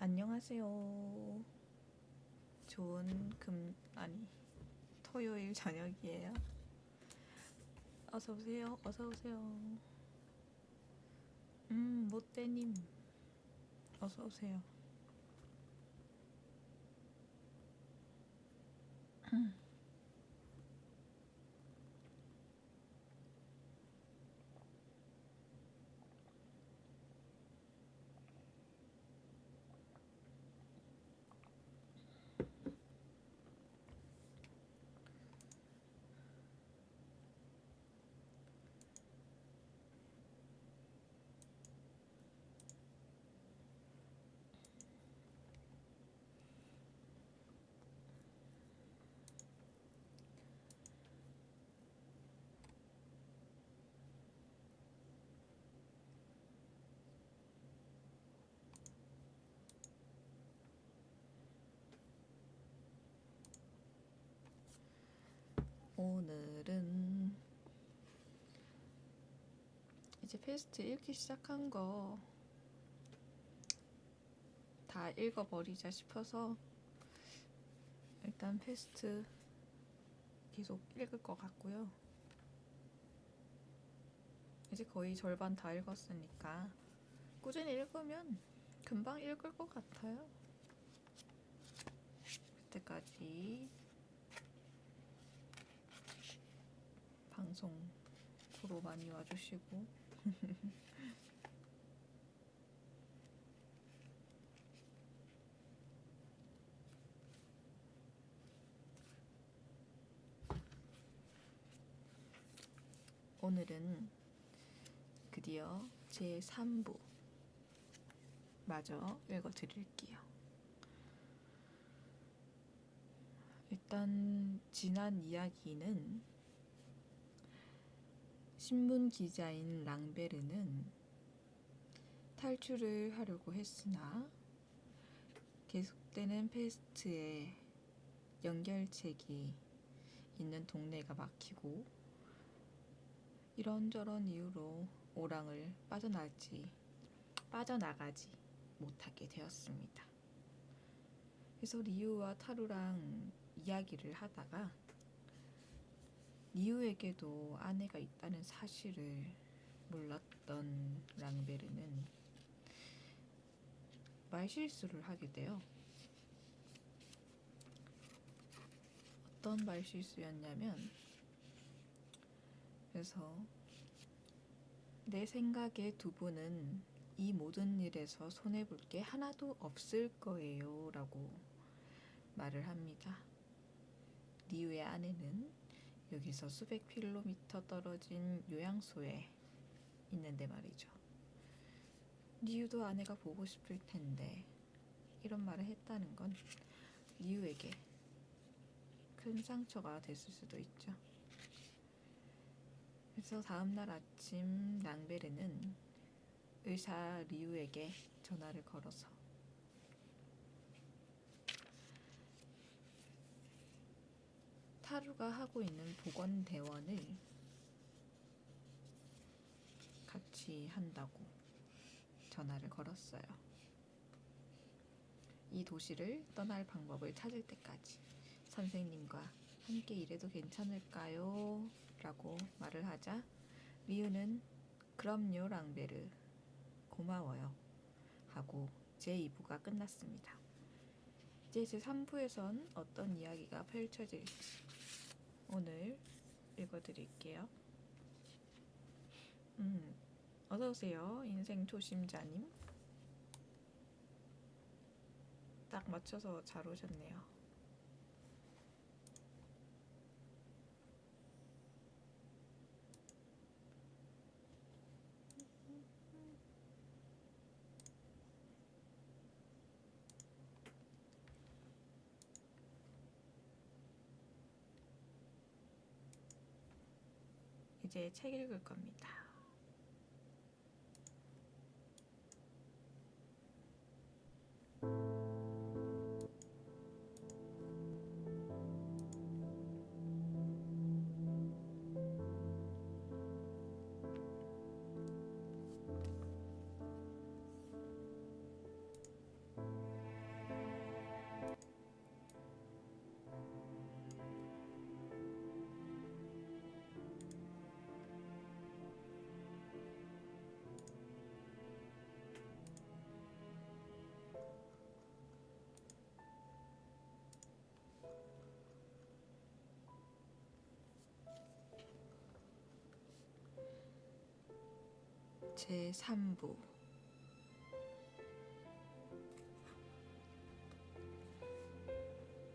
안녕하세요. 좋은 토요일 저녁이에요. 어서 오세요. 어서 오세요. 모떼님, 어서 오세요. 오늘은 이제 페스트 읽기 시작한 거 다 읽어버리자 싶어서 일단 페스트 계속 읽을 것 같고요. 이제 거의 절반 다 읽었으니까 꾸준히 읽으면 금방 읽을 것 같아요. 그때까지 방송 보러 많이 와주시고 오늘은 드디어 제 3부 마저 읽어드릴게요. 일단 지난 이야기는 신문 기자인 랑베르는 탈출을 하려고 했으나 계속되는 페스트에 연결책이 있는 동네가 막히고 이런저런 이유로 오랑을 빠져나가지 못하게 되었습니다. 그래서 리우와 타루랑 이야기를 하다가 리우에게도 아내가 있다는 사실을 몰랐던 랑베르는 말실수를 하게 돼요. 어떤 말실수였냐면, 그래서 내 생각에 두 분은 이 모든 일에서 손해볼 게 하나도 없을 거예요 라고 말을 합니다. 리우의 아내는 여기서 수백 킬로미터 떨어진 요양소에 있는데 말이죠. 리우도 아내가 보고 싶을 텐데 이런 말을 했다는 건 리우에게 큰 상처가 됐을 수도 있죠. 그래서 다음날 아침 랑베르는 의사 리우에게 전화를 걸어서 타루가 하고 있는 보건대원을 같이 한다고 전화를 걸었어요. 이 도시를 떠날 방법을 찾을 때까지 선생님과 함께 일해도 괜찮을까요? 라고 말을 하자 리우는 그럼요 랑베르 고마워요 하고 제2부가 끝났습니다. 이제 제 3부에선 어떤 이야기가 펼쳐질지 오늘 읽어드릴게요. 어서오세요 인생 초심자님. 딱 맞춰서 잘 오셨네요. 이제 책 읽을 겁니다. 제3부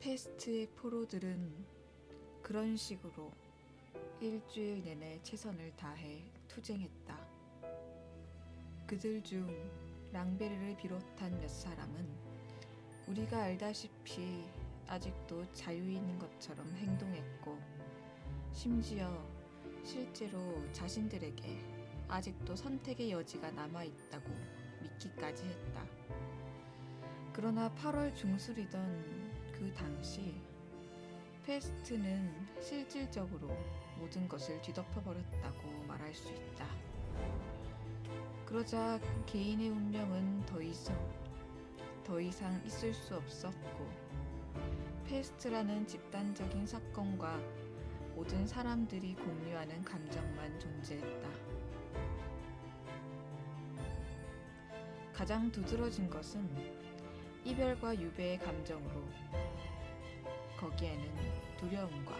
페스트의 포로들은 그런 식으로 일주일 내내 최선을 다해 투쟁했다. 그들 중 랑베르를 비롯한 몇 사람은 우리가 알다시피 아직도 자유인인 것처럼 행동했고, 심지어 실제로 자신들에게 아직도 선택의 여지가 남아있다고 믿기까지 했다. 그러나 8월 중술이던 그 당시 페스트는 실질적으로 모든 것을 뒤덮어버렸다고 말할 수 있다. 그러자 개인의 운명은 더 이상 있을 수 없었고, 페스트라는 집단적인 사건과 모든 사람들이 공유하는 감정만 존재했다. 가장 두드러진 것은 이별과 유배의 감정으로 거기에는 두려움과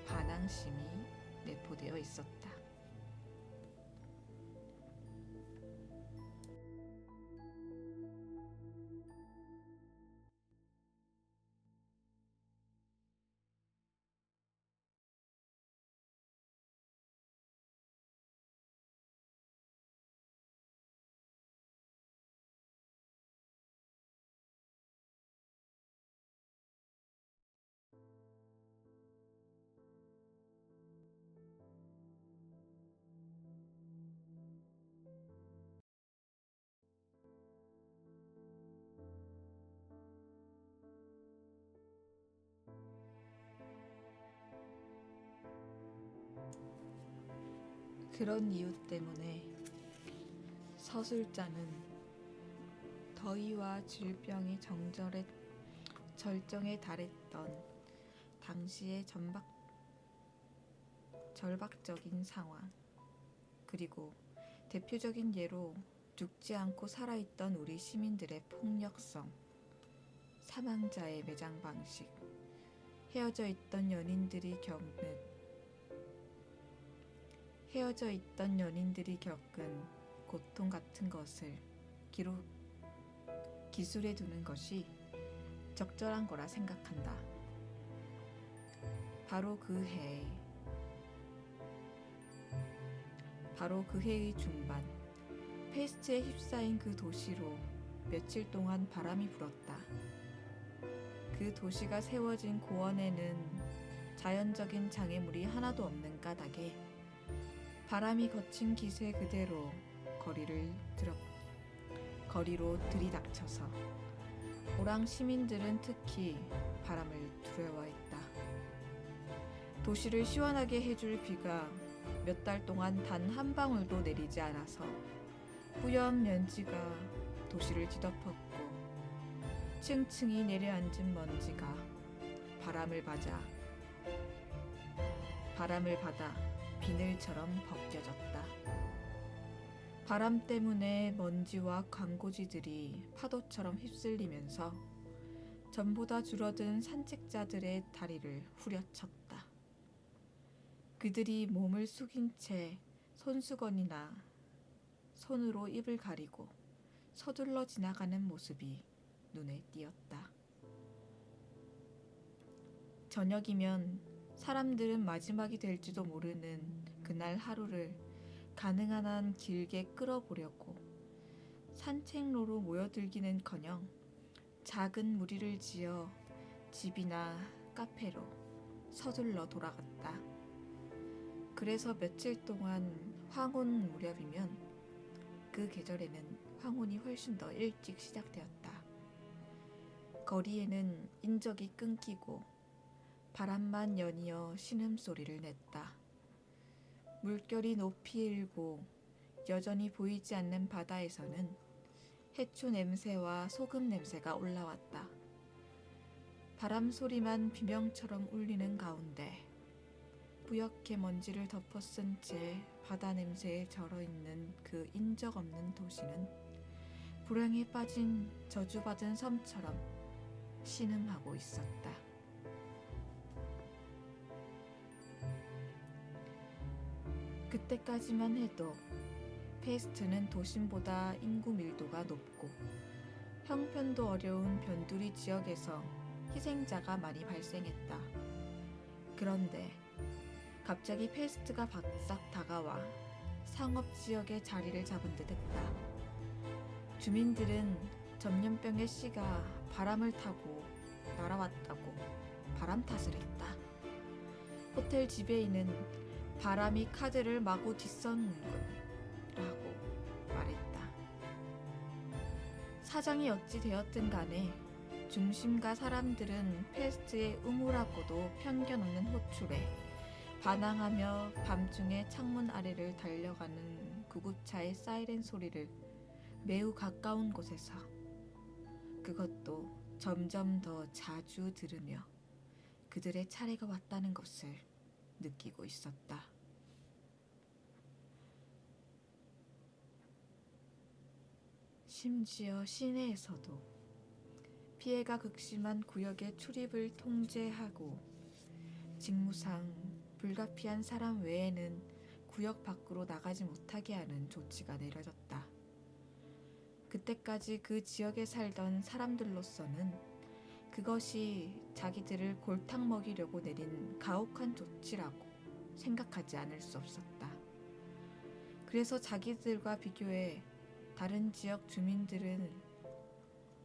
반항심이 내포되어 있었다. 그런 이유 때문에 서술자는 더위와 질병이 절정에 달했던 당시의 절박적인 상황, 그리고 대표적인 예로 죽지 않고 살아있던 우리 시민들의 폭력성, 사망자의 매장 방식, 헤어져 있던 연인들이 겪은 고통 같은 것을 기술해 두는 것이 적절한 거라 생각한다. 바로 그 해의 중반, 페스트에 휩싸인 그 도시로 며칠 동안 바람이 불었다. 그 도시가 세워진 고원에는 자연적인 장애물이 하나도 없는 까닭에 바람이 거친 기세 그대로 거리로 들이닥쳐서 오랑 시민들은 특히 바람을 두려워했다. 도시를 시원하게 해줄 비가 몇 달 동안 단 한 방울도 내리지 않아서 뿌연 먼지가 도시를 뒤덮었고, 층층이 내려앉은 먼지가 바람을 받아 비늘처럼 벗겨졌다. 바람 때문에 먼지와 광고지들이 파도처럼 휩쓸리면서 전보다 줄어든 산책자들의 다리를 후려쳤다. 그들이 몸을 숙인 채 손수건이나 손으로 입을 가리고 서둘러 지나가는 모습이 눈에 띄었다. 저녁이면 사람들은 마지막이 될지도 모르는 그날 하루를 가능한 한 길게 끌어보려고 산책로로 모여들기는커녕 작은 무리를 지어 집이나 카페로 서둘러 돌아갔다. 그래서 며칠 동안 황혼 무렵이면, 그 계절에는 황혼이 훨씬 더 일찍 시작되었다. 거리에는 인적이 끊기고 바람만 연이어 신음소리를 냈다. 물결이 높이 일고 여전히 보이지 않는 바다에서는 해초 냄새와 소금 냄새가 올라왔다. 바람 소리만 비명처럼 울리는 가운데 뿌옇게 먼지를 덮어쓴 채 바다 냄새에 절어있는 그 인적 없는 도시는 불행에 빠진 저주받은 섬처럼 신음하고 있었다. 그때까지만 해도 페스트는 도심보다 인구 밀도가 높고 형편도 어려운 변두리 지역에서 희생자가 많이 발생했다. 그런데 갑자기 페스트가 바싹 다가와 상업지역에 자리를 잡은 듯 했다. 주민들은 전염병의 씨가 바람을 타고 날아왔다고 바람 탓을 했다. 호텔 지배인은 바람이 카드를 마구 뒷서는군 라고 말했다. 사정이 어찌 되었든 간에 중심가 사람들은 페스트의 우물하고도 편견 없는 호출에 반항하며 밤중에 창문 아래를 달려가는 구급차의 사이렌 소리를 매우 가까운 곳에서, 그것도 점점 더 자주 들으며 그들의 차례가 왔다는 것을 느끼고 있었다. 심지어 시내에서도 피해가 극심한 구역의 출입을 통제하고 직무상 불가피한 사람 외에는 구역 밖으로 나가지 못하게 하는 조치가 내려졌다. 그때까지 그 지역에 살던 사람들로서는 그것이 자기들을 골탕 먹이려고 내린 가혹한 조치라고 생각하지 않을 수 없었다. 그래서 자기들과 비교해 다른 지역 주민들은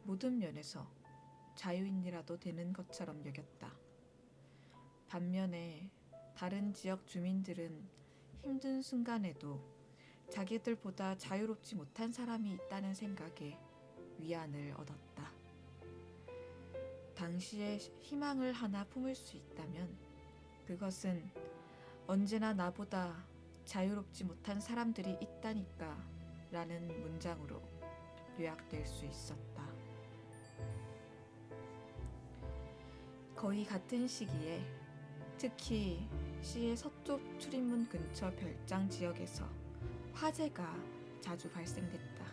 모든 면에서 자유인이라도 되는 것처럼 여겼다. 반면에 다른 지역 주민들은 힘든 순간에도 자기들보다 자유롭지 못한 사람이 있다는 생각에 위안을 얻었다. 당시에 희망을 하나 품을 수 있다면 그것은 언제나 나보다 자유롭지 못한 사람들이 있다니까 라는 문장으로 요약될 수 있었다. 거의 같은 시기에 특히 시의 서쪽 출입문 근처 별장 지역에서 화재가 자주 발생됐다.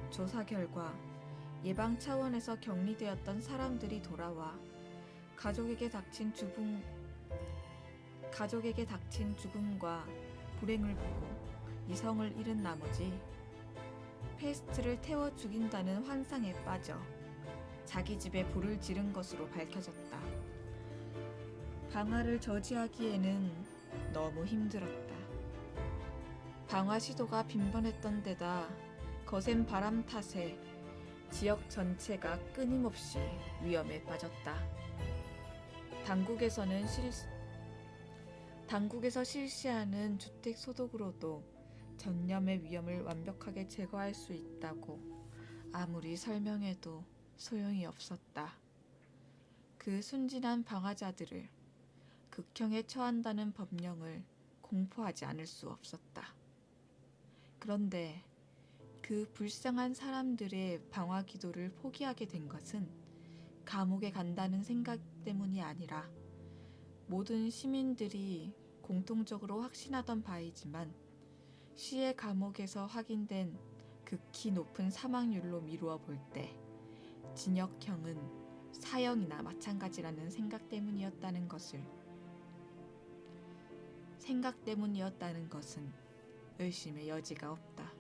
조사 결과 예방 차원에서 격리되었던 사람들이 돌아와 가족에게 닥친 죽음과 불행을 보고 이성을 잃은 나머지 페스트를 태워 죽인다는 환상에 빠져 자기 집에 불을 지른 것으로 밝혀졌다. 방화를 저지하기에는 너무 힘들었다. 방화 시도가 빈번했던 데다 거센 바람 탓에 지역 전체가 끊임없이 위험에 빠졌다. 당국에서 실시하는 주택 소독으로도 전염의 위험을 완벽하게 제거할 수 있다고 아무리 설명해도 소용이 없었다. 그 순진한 방화자들을 극형에 처한다는 법령을 공포하지 않을 수 없었다. 그런데 그 불쌍한 사람들의 방화 기도를 포기하게 된 것은 감옥에 간다는 생각 때문이 아니라 모든 시민들이 공통적으로 확신하던 바이지만 시의 감옥에서 확인된 극히 높은 사망률로 미루어 볼 때 징역형은 사형이나 마찬가지라는 생각 때문이었다는 것은 의심의 여지가 없다.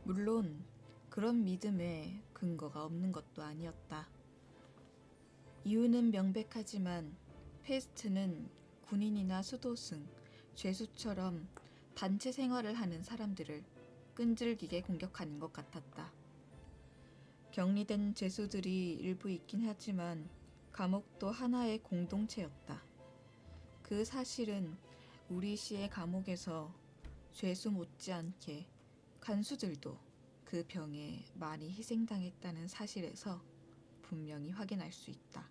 물론 그런 믿음에 근거가 없는 것도 아니었다. 이유는 명백하지만 페스트는 군인이나 수도승, 죄수처럼 단체 생활을 하는 사람들을 끈질기게 공격하는 것 같았다. 격리된 죄수들이 일부 있긴 하지만 감옥도 하나의 공동체였다. 그 사실은 우리 시의 감옥에서 죄수 못지않게 간수들도 그 병에 많이 희생당했다는 사실에서 분명히 확인할 수 있다.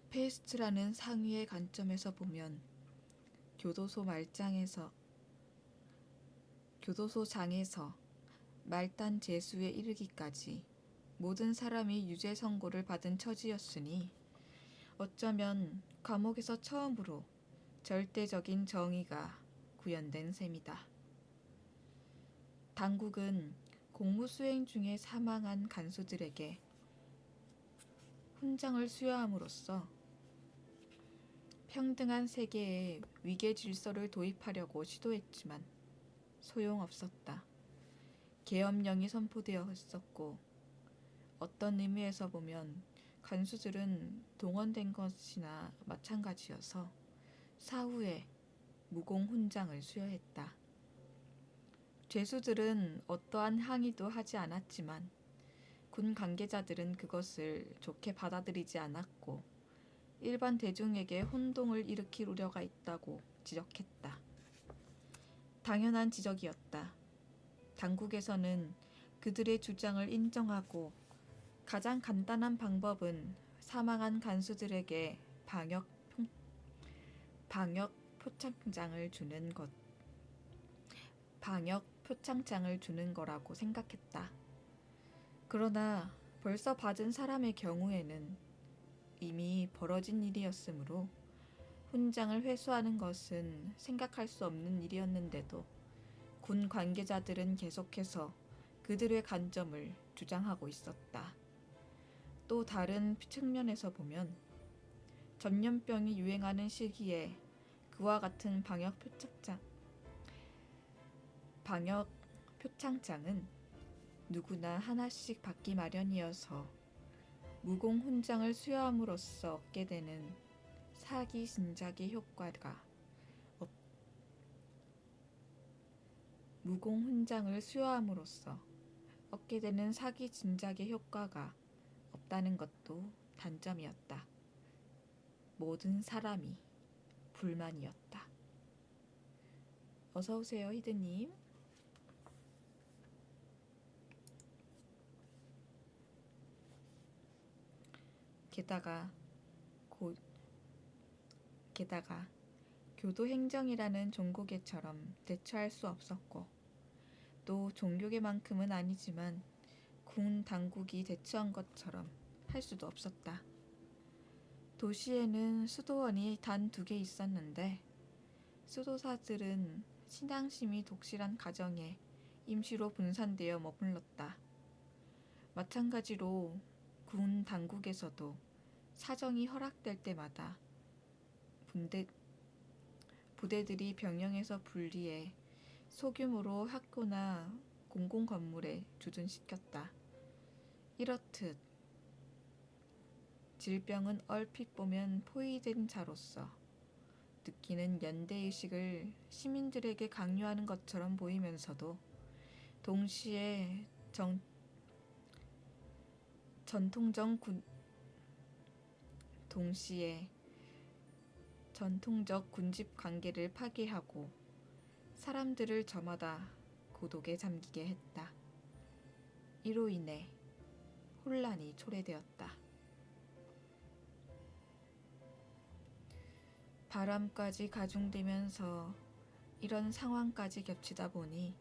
페이스트라는 상위의 관점에서 보면 교도소장에서 말단 재수에 이르기까지 모든 사람이 유죄 선고를 받은 처지였으니 어쩌면 감옥에서 처음으로 절대적인 정의가 구현된 셈이다. 당국은 공무 수행 중에 사망한 간수들에게 훈장을 수여함으로써 평등한 세계에 위계 질서를 도입하려고 시도했지만 소용없었다. 계엄령이 선포되었었고 어떤 의미에서 보면 간수들은 동원된 것이나 마찬가지여서 사후에 무공훈장을 수여했다. 죄수들은 어떠한 항의도 하지 않았지만 군 관계자들은 그것을 좋게 받아들이지 않았고 일반 대중에게 혼동을 일으킬 우려가 있다고 지적했다. 당연한 지적이었다. 당국에서는 그들의 주장을 인정하고 가장 간단한 방법은 사망한 간수들에게 방역 표창장을 주는 거라고 생각했다. 그러나 벌써 받은 사람의 경우에는 이미 벌어진 일이었으므로 훈장을 회수하는 것은 생각할 수 없는 일이었는데도 군 관계자들은 계속해서 그들의 관점을 주장하고 있었다. 또 다른 측면에서 보면 전염병이 유행하는 시기에 그와 같은 방역 표창장은 누구나 하나씩 받기 마련이어서 무공 훈장을 수여함으로써 얻게 되는 사기 진작의 효과가 없다는 것도 단점이었다. 모든 사람이 불만이었다. 어서 오세요, 히드님. 게다가 교도행정이라는 종교계처럼 대처할 수 없었고 또 종교계만큼은 아니지만 군 당국이 대처한 것처럼 할 수도 없었다. 도시에는 수도원이 단 2개 있었는데 수도사들은 신앙심이 독실한 가정에 임시로 분산되어 머물렀다. 마찬가지로 군 당국에서도 사정이 허락될 때마다 부대들이 병영에서 분리해 소규모로 학교나 공공건물에 주둔시켰다. 이렇듯 질병은 얼핏 보면 포위된 자로서 느끼는 연대의식을 시민들에게 강요하는 것처럼 보이면서도 동시에 전통적 군집 관계를 파괴하고 사람들을 저마다 고독에 잠기게 했다. 이로 인해 혼란이 초래되었다. 바람까지 가중되면서 이런 상황까지 겹치다 보니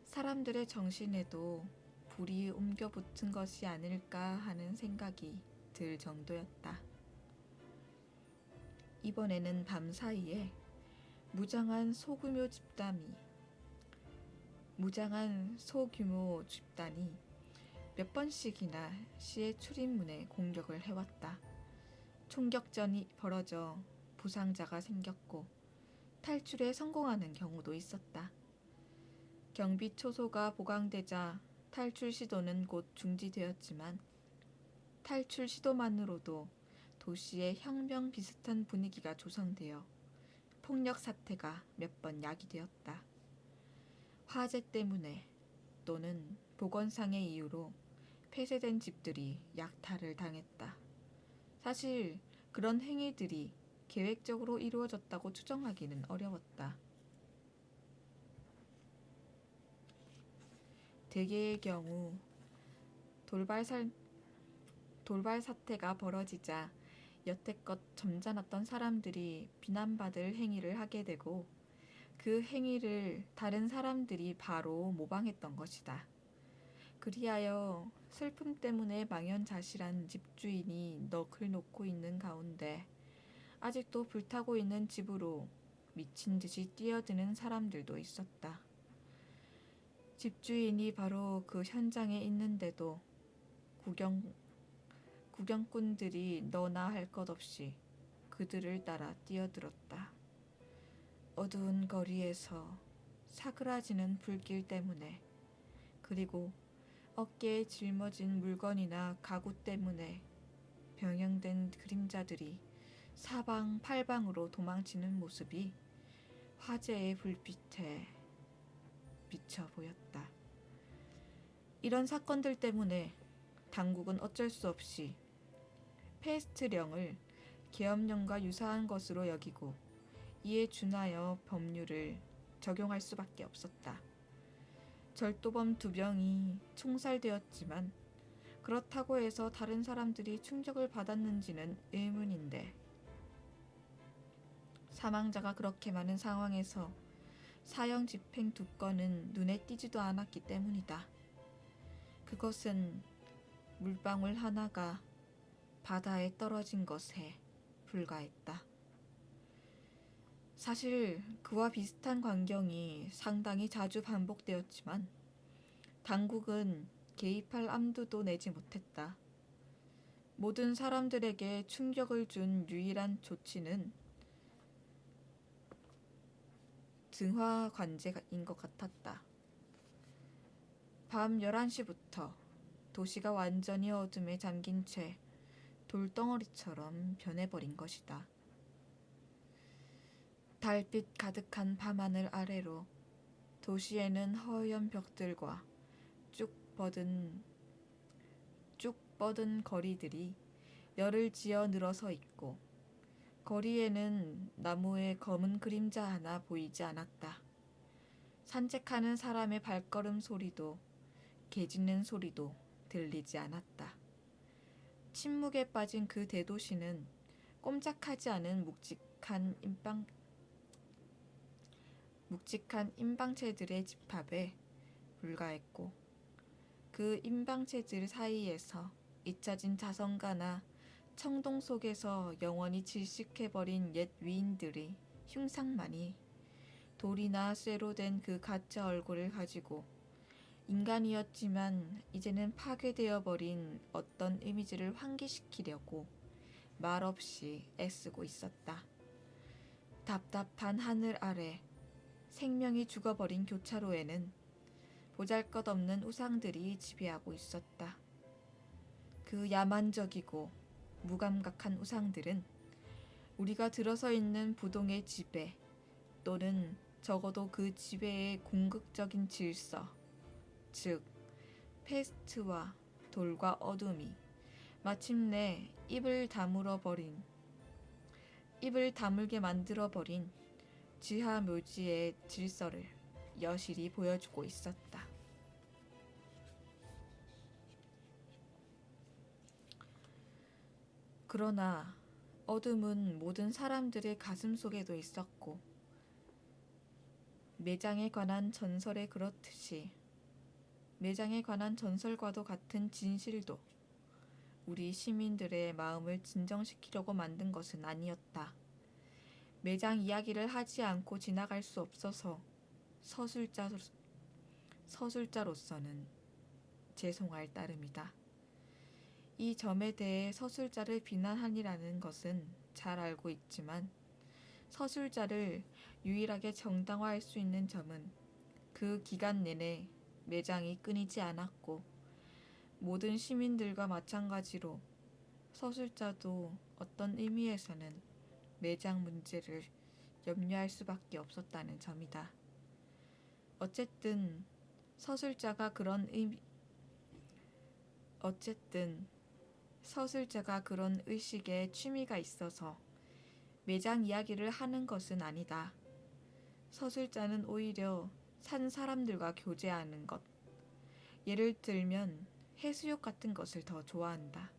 사람들의 정신에도 불이 옮겨붙은 것이 아닐까 하는 생각이 들 정도였다. 이번에는 밤사이에 무장한 소규모 집단이 몇 번씩이나 시의 출입문에 공격을 해왔다. 총격전이 벌어져 부상자가 생겼고 탈출에 성공하는 경우도 있었다. 경비 초소가 보강되자 탈출 시도는 곧 중지되었지만 탈출 시도만으로도 도시에 혁명 비슷한 분위기가 조성되어 폭력 사태가 몇 번 야기되었다. 화재 때문에 또는 보건상의 이유로 폐쇄된 집들이 약탈을 당했다. 사실 그런 행위들이 계획적으로 이루어졌다고 추정하기는 어려웠다. 대개의 경우 돌발 사태가 벌어지자 여태껏 점잖았던 사람들이 비난받을 행위를 하게 되고 그 행위를 다른 사람들이 바로 모방했던 것이다. 그리하여 슬픔 때문에 망연자실한 집주인이 넋을 놓고 있는 가운데 아직도 불타고 있는 집으로 미친 듯이 뛰어드는 사람들도 있었다. 집주인이 바로 그 현장에 있는데도 구경꾼들이 너나 할 것 없이 그들을 따라 뛰어들었다. 어두운 거리에서 사그라지는 불길 때문에 그리고 어깨에 짊어진 물건이나 가구 때문에 병영된 그림자들이 사방팔방으로 도망치는 모습이 화재의 불빛에 비쳐 보였다. 이런 사건들 때문에 당국은 어쩔 수 없이 페스트령을 계엄령과 유사한 것으로 여기고 이에 준하여 법률을 적용할 수밖에 없었다. 절도범 2명이 총살되었지만 그렇다고 해서 다른 사람들이 충격을 받았는지는 의문인데 사망자가 그렇게 많은 상황에서 사형 집행 2건은 눈에 띄지도 않았기 때문이다. 그것은 물방울 하나가 바다에 떨어진 것에 불과했다. 사실 그와 비슷한 광경이 상당히 자주 반복되었지만 당국은 개입할 엄두도 내지 못했다. 모든 사람들에게 충격을 준 유일한 조치는 등화 관제인 것 같았다. 밤 11시부터 도시가 완전히 어둠에 잠긴 채 돌덩어리처럼 변해버린 것이다. 달빛 가득한 밤하늘 아래로 도시에는 허연 벽들과 쭉 뻗은 거리들이 열을 지어 늘어서 있고 거리에는 나무의 검은 그림자 하나 보이지 않았다. 산책하는 사람의 발걸음 소리도 개 짖는 소리도 들리지 않았다. 침묵에 빠진 그 대도시는 꼼짝하지 않은 묵직한 임방체들의 집합에 불과했고 그 임방체들 사이에서 잊혀진 자선가나 청동 속에서 영원히 질식해버린 옛 위인들이 흉상만이 돌이나 쇠로 된 그 가짜 얼굴을 가지고 인간이었지만 이제는 파괴되어 버린 어떤 이미지를 환기시키려고 말없이 애쓰고 있었다. 답답한 하늘 아래 생명이 죽어버린 교차로에는 보잘것없는 우상들이 지배하고 있었다. 그 야만적이고 무감각한 우상들은 우리가 들어서 있는 부동의 지배 또는 적어도 그 지배의 궁극적인 질서, 즉 페스트와 돌과 어둠이 마침내 입을 다물게 만들어버린 지하 묘지의 질서를 여실히 보여주고 있었다. 그러나 어둠은 모든 사람들의 가슴 속에도 있었고 매장에 관한 전설에 그렇듯이 매장에 관한 전설과도 같은 진실도 우리 시민들의 마음을 진정시키려고 만든 것은 아니었다. 매장 이야기를 하지 않고 지나갈 수 없어서 서술자로서는 죄송할 따름이다. 이 점에 대해 서술자를 비난하니라는 것은 잘 알고 있지만 서술자를 유일하게 정당화할 수 있는 점은 그 기간 내내 매장이 끊이지 않았고 모든 시민들과 마찬가지로 서술자도 어떤 의미에서는 매장 문제를 염려할 수밖에 없었다는 점이다. 어쨌든 서술자가 그런 어쨌든 서술자가 그런 의식에 취미가 있어서 매장 이야기를 하는 것은 아니다. 서술자는 오히려 산 사람들과 교제하는 것, 예를 들면 해수욕 같은 것을 더 좋아한다.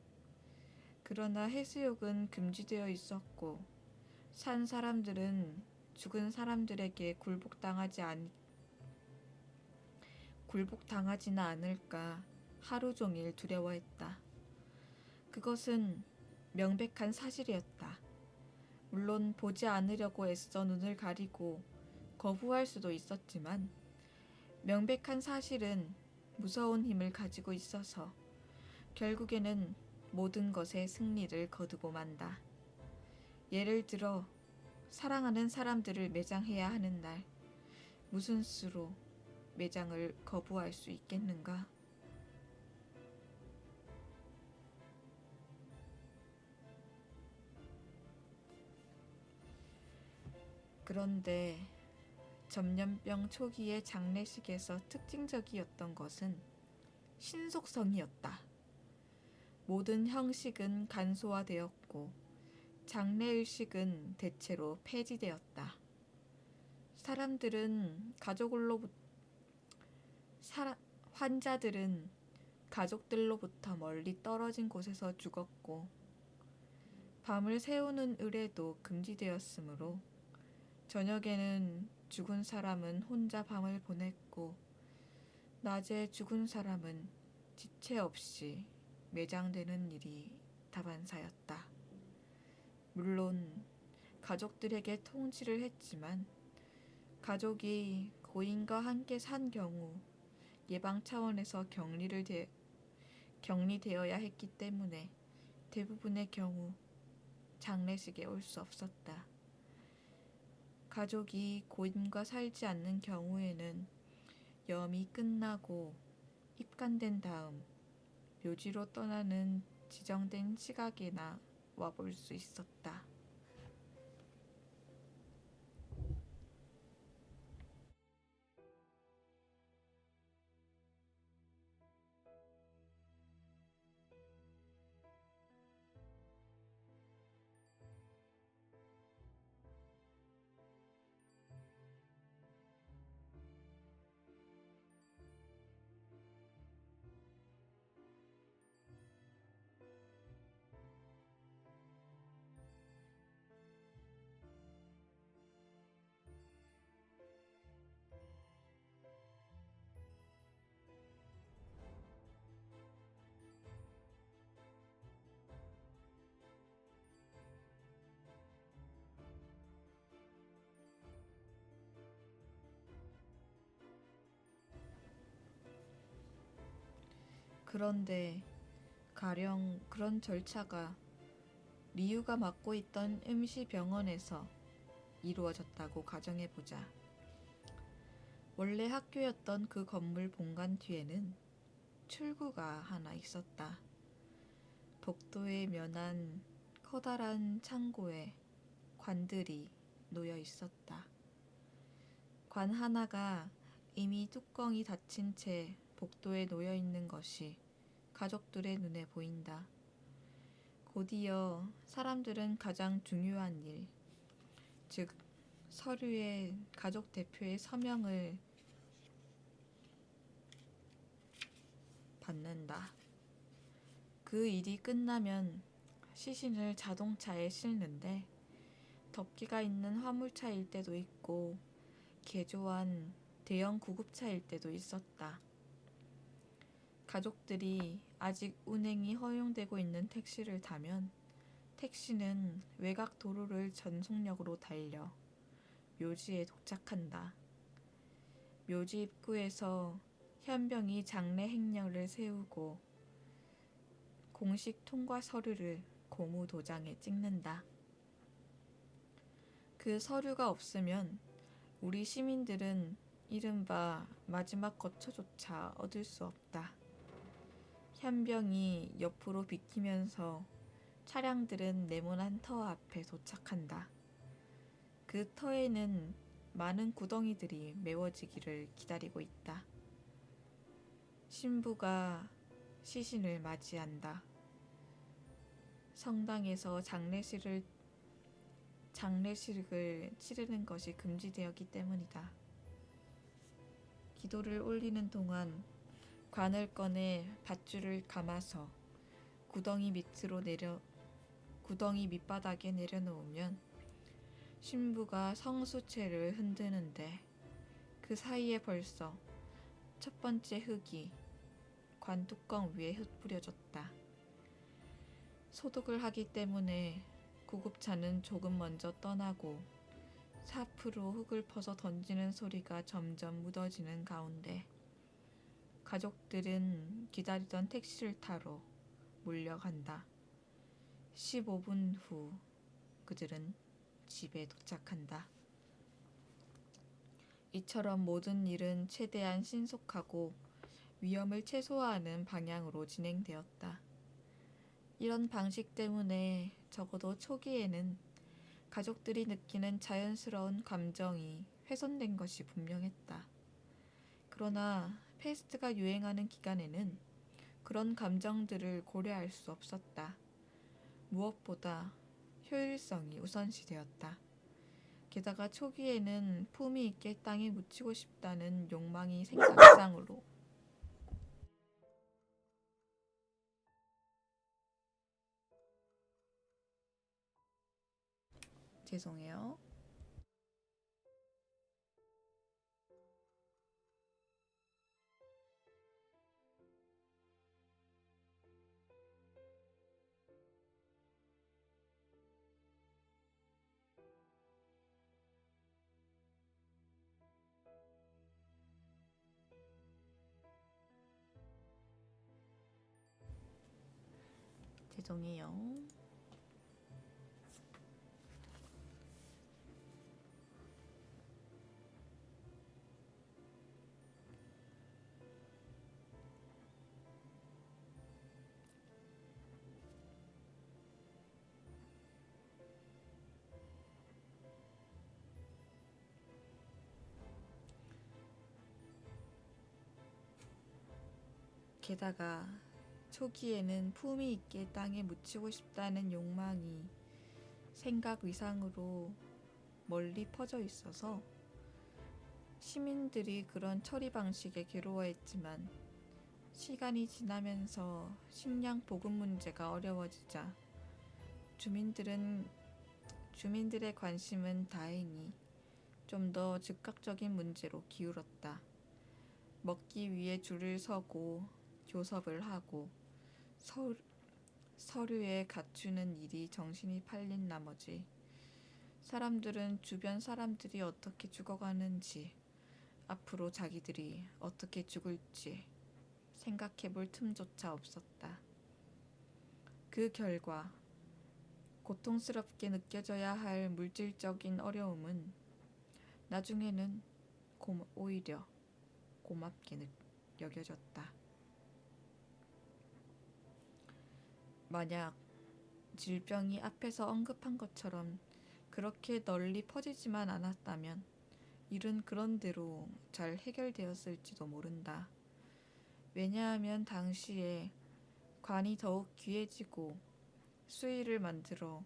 그러나 해수욕은 금지되어 있었고 산 사람들은 죽은 사람들에게 굴복당하지는 않을까 하루 종일 두려워했다. 그것은 명백한 사실이었다. 물론 보지 않으려고 애써 눈을 가리고 거부할 수도 있었지만 명백한 사실은 무서운 힘을 가지고 있어서 결국에는 모든 것에 승리를 거두고 만다. 예를 들어 사랑하는 사람들을 매장해야 하는 날, 무슨 수로 매장을 거부할 수 있겠는가? 그런데 전염병 초기의 장례식에서 특징적이었던 것은 신속성이었다. 모든 형식은 간소화되었고 장례의식은 대체로 폐지되었다. 환자들은 가족들로부터 멀리 떨어진 곳에서 죽었고 밤을 새우는 의례도 금지되었으므로 저녁에는 죽은 사람은 혼자 밤을 보냈고 낮에 죽은 사람은 지체 없이 매장되는 일이 다반사였다. 물론 가족들에게 통지를 했지만 가족이 고인과 함께 산 경우 예방 차원에서 격리되어야 했기 때문에 대부분의 경우 장례식에 올 수 없었다. 가족이 고인과 살지 않는 경우에는 염이 끝나고 입간된 다음 묘지로 떠나는 지정된 시각에나 와볼 수 있었다. 그런데 가령 그런 절차가 리유가 맡고 있던 임시병원에서 이루어졌다고 가정해보자. 원래 학교였던 그 건물 본관 뒤에는 출구가 하나 있었다. 복도에 면한 커다란 창고에 관들이 놓여 있었다. 관 하나가 이미 뚜껑이 닫힌 채 복도에 놓여 있는 것이 가족들의 눈에 보인다. 곧이어 사람들은 가장 중요한 일, 즉 서류에 가족 대표의 서명을 받는다. 그 일이 끝나면 시신을 자동차에 싣는데 덮개가 있는 화물차일 때도 있고 개조한 대형 구급차일 때도 있었다. 가족들이 아직 운행이 허용되고 있는 택시를 타면 택시는 외곽 도로를 전속력으로 달려 묘지에 도착한다. 묘지 입구에서 현병이 장례 행렬을 세우고 공식 통과 서류를 고무 도장에 찍는다. 그 서류가 없으면 우리 시민들은 이른바 마지막 거처조차 얻을 수 없다. 현병이 옆으로 비키면서 차량들은 네모난 터 앞에 도착한다. 그 터에는 많은 구덩이들이 메워지기를 기다리고 있다. 신부가 시신을 맞이한다. 성당에서 장례식을 치르는 것이 금지되었기 때문이다. 기도를 올리는 동안 관을 꺼내 밧줄을 감아서 구덩이 밑바닥에 내려놓으면 신부가 성수채를 흔드는데 그 사이에 벌써 첫 번째 흙이 관 뚜껑 위에 흩뿌려졌다. 소독을 하기 때문에 구급차는 조금 먼저 떠나고 사프로 흙을 퍼서 던지는 소리가 점점 묻어지는 가운데 가족들은 기다리던 택시를 타러 몰려간다. 15분 후 그들은 집에 도착한다. 이처럼 모든 일은 최대한 신속하고 위험을 최소화하는 방향으로 진행되었다. 이런 방식 때문에 적어도 초기에는 가족들이 느끼는 자연스러운 감정이 훼손된 것이 분명했다. 그러나 패스트가 유행하는 기간에는 그런 감정들을 고려할 수 없었다. 무엇보다 효율성이 우선시되었다. 게다가 초기에는 품위 있게 땅에 묻히고 싶다는 욕망이 생각 이상으로 죄송해요. 죄송해요. 게다가 초기에는 품위 있게 땅에 묻히고 싶다는 욕망이 생각 이상으로 멀리 퍼져 있어서 시민들이 그런 처리 방식에 괴로워했지만 시간이 지나면서 식량 보급 문제가 어려워지자 주민들의 관심은 다행히 좀 더 즉각적인 문제로 기울었다. 먹기 위해 줄을 서고 교섭을 하고 서류에 갖추는 일이 정신이 팔린 나머지 사람들은 주변 사람들이 어떻게 죽어가는지 앞으로 자기들이 어떻게 죽을지 생각해볼 틈조차 없었다. 그 결과 고통스럽게 느껴져야 할 물질적인 어려움은 나중에는 오히려 고맙게 여겨졌다. 만약 질병이 앞에서 언급한 것처럼 그렇게 널리 퍼지지만 않았다면 일은 그런대로 잘 해결되었을지도 모른다. 왜냐하면 당시에 관이 더욱 귀해지고 수의를 만들어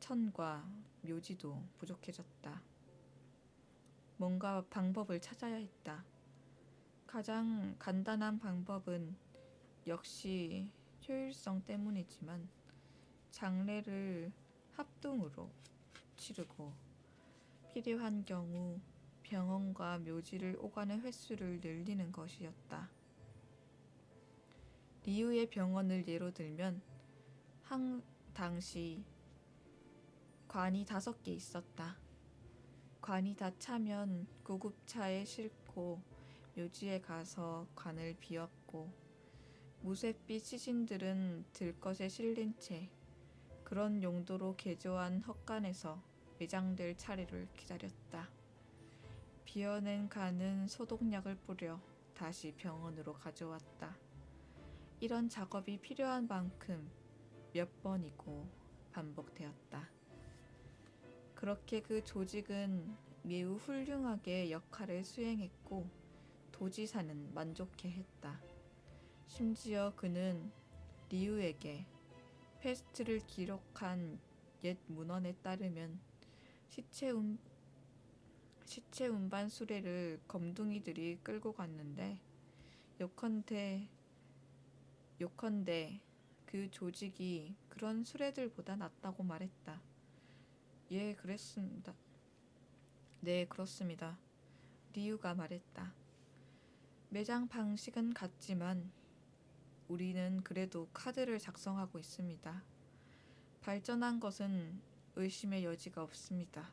천과 묘지도 부족해졌다. 뭔가 방법을 찾아야 했다. 가장 간단한 방법은 역시 효율성 때문이지만 장례를 합동으로 치르고 필요한 경우 병원과 묘지를 오가는 횟수를 늘리는 것이었다. 리우의 병원을 예로 들면 당시 관이 5개 있었다. 관이 다 차면 구급차에 싣고 묘지에 가서 관을 비웠고 무쇠빛 시신들은 들것에 실린 채 그런 용도로 개조한 헛간에서 매장될 차례를 기다렸다. 비워낸 관은 소독약을 뿌려 다시 병원으로 가져왔다. 이런 작업이 필요한 만큼 몇 번이고 반복되었다. 그렇게 그 조직은 매우 훌륭하게 역할을 수행했고 도지사는 만족해했다. 심지어 그는 리우에게 패스트를 기록한 옛 문헌에 따르면 시체 운반 수레를 검둥이들이 끌고 갔는데 요컨대 그 조직이 그런 수레들보다 낫다고 말했다. 예, 그랬습니다. 네, 그렇습니다. 리우가 말했다. 매장 방식은 같지만 우리는 그래도 카드를 작성하고 있습니다. 발전한 것은 의심의 여지가 없습니다.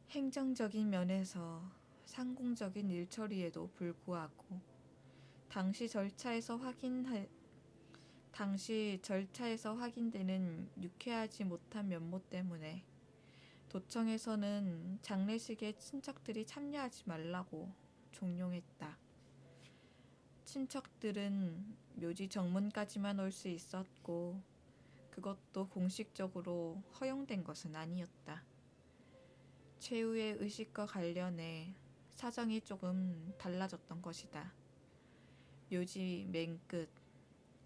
행정적인 면에서 상공적인 일처리에도 불구하고 당시 절차에서 확인되는 유쾌하지 못한 면모 때문에 도청에서는 장례식에 친척들이 참여하지 말라고 종용했다. 친척들은 묘지 정문까지만 올 수 있었고 그것도 공식적으로 허용된 것은 아니었다. 최후의 의식과 관련해 사정이 조금 달라졌던 것이다. 묘지 맨끝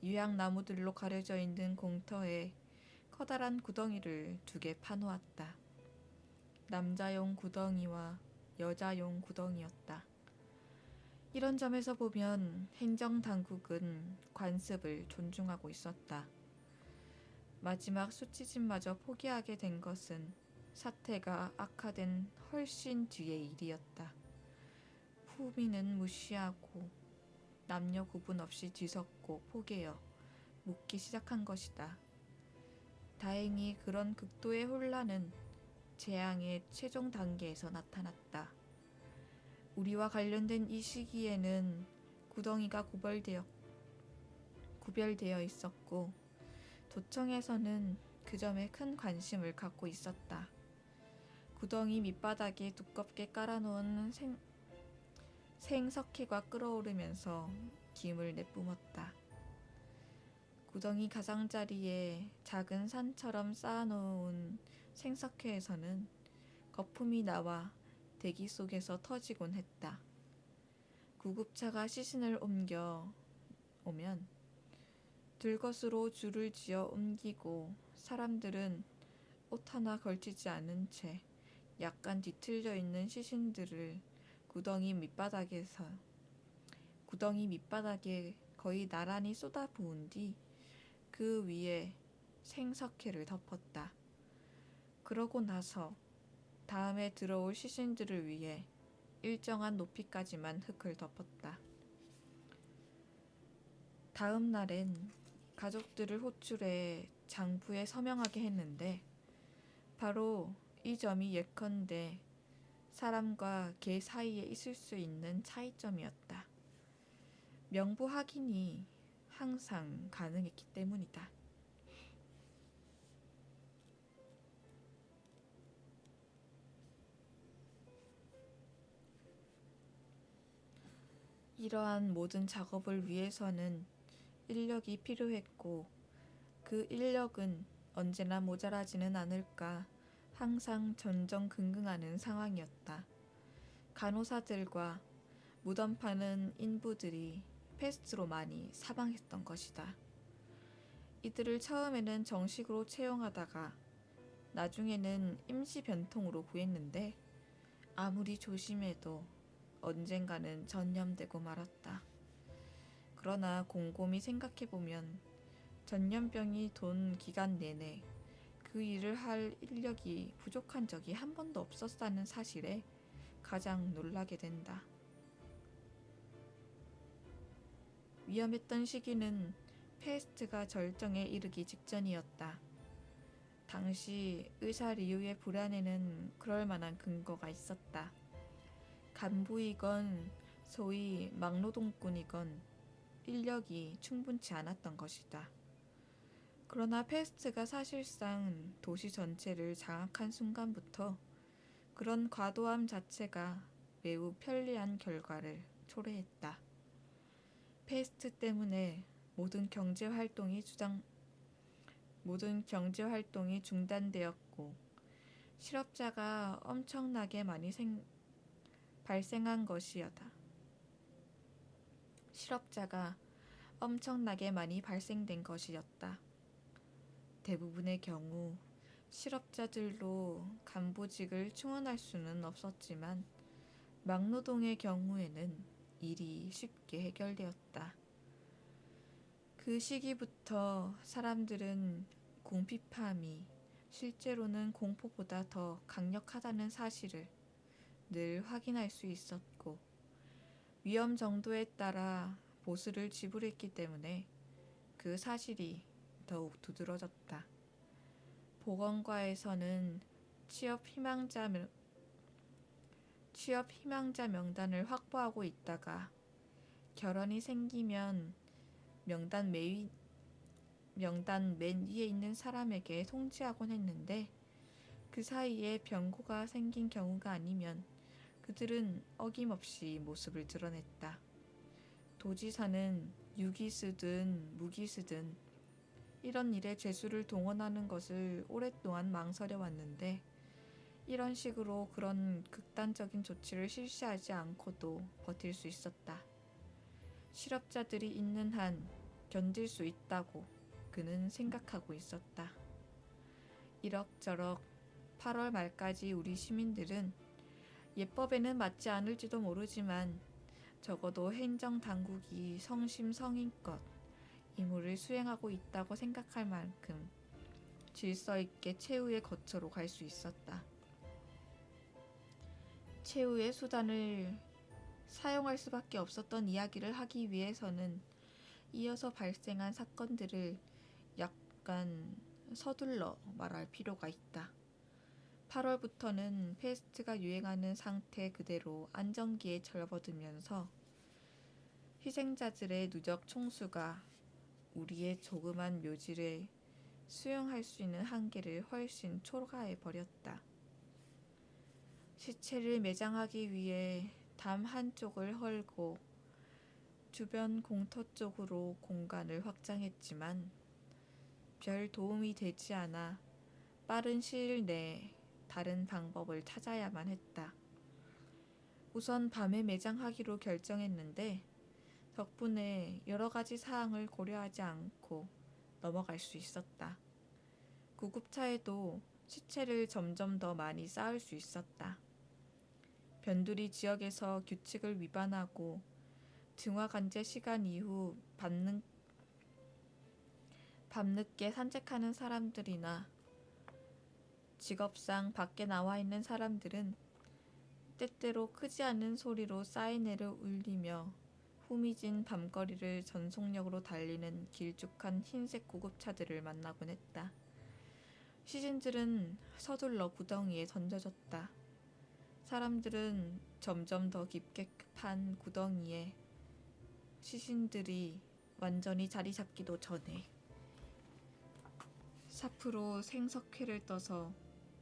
유향나무들로 가려져 있는 공터에 커다란 구덩이를 2개 파놓았다. 남자용 구덩이와 여자용 구덩이였다. 이런 점에서 보면 행정당국은 관습을 존중하고 있었다. 마지막 수치집마저 포기하게 된 것은 사태가 악화된 훨씬 뒤의 일이었다. 후미는 무시하고 남녀 구분 없이 뒤섞고 포개어 묻기 시작한 것이다. 다행히 그런 극도의 혼란은 재앙의 최종 단계에서 나타났다. 우리와 관련된 이 시기에는 구덩이가 구별되어 있었고 도청에서는 그 점에 큰 관심을 갖고 있었다. 구덩이 밑바닥에 두껍게 깔아놓은 생석회가 끓어오르면서 김을 내뿜었다. 구덩이 가장자리에 작은 산처럼 쌓아놓은 생석회에서는 거품이 나와 대기 속에서 터지곤 했다. 구급차가 시신을 옮겨 오면 들것으로 줄을 지어 옮기고 사람들은 옷 하나 걸치지 않은 채 약간 뒤틀려 있는 시신들을 구덩이 밑바닥에 거의 나란히 쏟아부은 뒤 그 위에 생석회를 덮었다. 그러고 나서 다음에 들어올 시신들을 위해 일정한 높이까지만 흙을 덮었다. 다음 날엔 가족들을 호출해 장부에 서명하게 했는데 바로 이 점이 예컨대 사람과 개 사이에 있을 수 있는 차이점이었다. 명부 확인이 항상 가능했기 때문이다. 이러한 모든 작업을 위해서는 인력이 필요했고 그 인력은 언제나 모자라지는 않을까 항상 전전긍긍하는 상황이었다. 간호사들과 무덤 파는 인부들이 패스트로 많이 사망했던 것이다. 이들을 처음에는 정식으로 채용하다가 나중에는 임시 변통으로 구했는데 아무리 조심해도 언젠가는 전염되고 말았다. 그러나 곰곰이 생각해보면 전염병이 돈 기간 내내 그 일을 할 인력이 부족한 적이 한 번도 없었다는 사실에 가장 놀라게 된다. 위험했던 시기는 페스트가 절정에 이르기 직전이었다. 당시 의사 리우의 불안에는 그럴 만한 근거가 있었다. 간부이건 소위 막노동꾼이건 인력이 충분치 않았던 것이다. 그러나 페스트가 사실상 도시 전체를 장악한 순간부터 그런 과도함 자체가 매우 편리한 결과를 초래했다. 페스트 때문에 모든 경제 활동이 중단되었고 실업자가 엄청나게 많이 발생한 것이었다. 실업자가 엄청나게 많이 발생된 것이었다. 대부분의 경우 실업자들로 간부직을 충원할 수는 없었지만 막노동의 경우에는 일이 쉽게 해결되었다. 그 시기부터 사람들은 궁핍함이 실제로는 공포보다 더 강력하다는 사실을 늘 확인할 수 있었고, 위험 정도에 따라 보수를 지불했기 때문에 그 사실이 더욱 두드러졌다. 보건과에서는 취업 희망자 명단을 확보하고 있다가 결혼이 생기면 명단 맨 위에 있는 사람에게 통지하곤 했는데, 그 사이에 병고가 생긴 경우가 아니면 그들은 어김없이 모습을 드러냈다. 도지사는 유기수든 무기수든 이런 일에 죄수를 동원하는 것을 오랫동안 망설여 왔는데, 이런 식으로 그런 극단적인 조치를 실시하지 않고도 버틸 수 있었다. 실업자들이 있는 한 견딜 수 있다고 그는 생각하고 있었다. 이럭저럭 8월 말까지 우리 시민들은 예법에는 맞지 않을지도 모르지만 적어도 행정당국이 성심성의껏 임무를 수행하고 있다고 생각할 만큼 질서 있게 최후의 거처로 갈 수 있었다. 최후의 수단을 사용할 수밖에 없었던 이야기를 하기 위해서는 이어서 발생한 사건들을 약간 서둘러 말할 필요가 있다. 8월부터는 패스트가 유행하는 상태 그대로 안정기에 접어들면서 희생자들의 누적 총수가 우리의 조그만 묘지를 수용할 수 있는 한계를 훨씬 초과해 버렸다. 시체를 매장하기 위해 담 한쪽을 헐고 주변 공터 쪽으로 공간을 확장했지만 별 도움이 되지 않아 빠른 시일 내에 다른 방법을 찾아야만 했다. 우선 밤에 매장하기로 결정했는데 덕분에 여러 가지 사항을 고려하지 않고 넘어갈 수 있었다. 구급차에도 시체를 점점 더 많이 쌓을 수 있었다. 변두리 지역에서 규칙을 위반하고 등화간제 시간 이후 밤늦게 산책하는 사람들이나 직업상 밖에 나와 있는 사람들은 때때로 크지 않은 소리로 사이렌을 울리며 후미진 밤거리를 전속력으로 달리는 길쭉한 흰색 구급차들을 만나곤 했다. 시신들은 서둘러 구덩이에 던져졌다. 사람들은 점점 더 깊게 판 구덩이에 시신들이 완전히 자리 잡기도 전에 샤프로 생석회를 떠서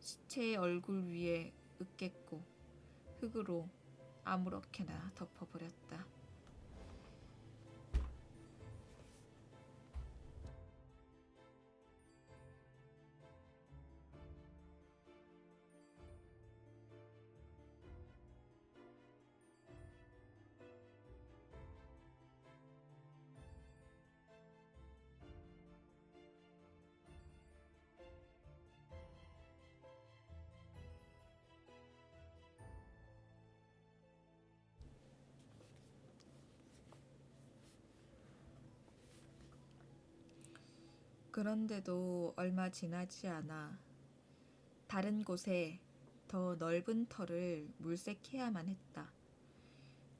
시체의 얼굴 위에 으깼고 흙으로 아무렇게나 덮어버렸다. 그런데도 얼마 지나지 않아 다른 곳에 더 넓은 터를 물색해야만 했다.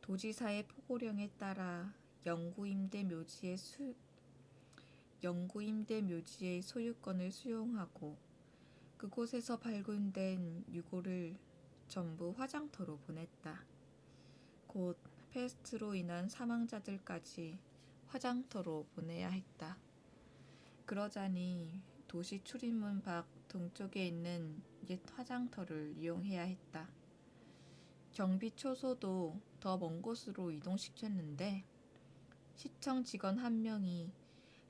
도지사의 포고령에 따라 영구임대 묘지의 소유권을 수용하고 그곳에서 발굴된 유골을 전부 화장터로 보냈다. 곧 패스트로 인한 사망자들까지 화장터로 보내야 했다. 그러자니 도시 출입문 밖 동쪽에 있는 옛 화장터를 이용해야 했다. 경비 초소도 더 먼 곳으로 이동시켰는데 시청 직원 한 명이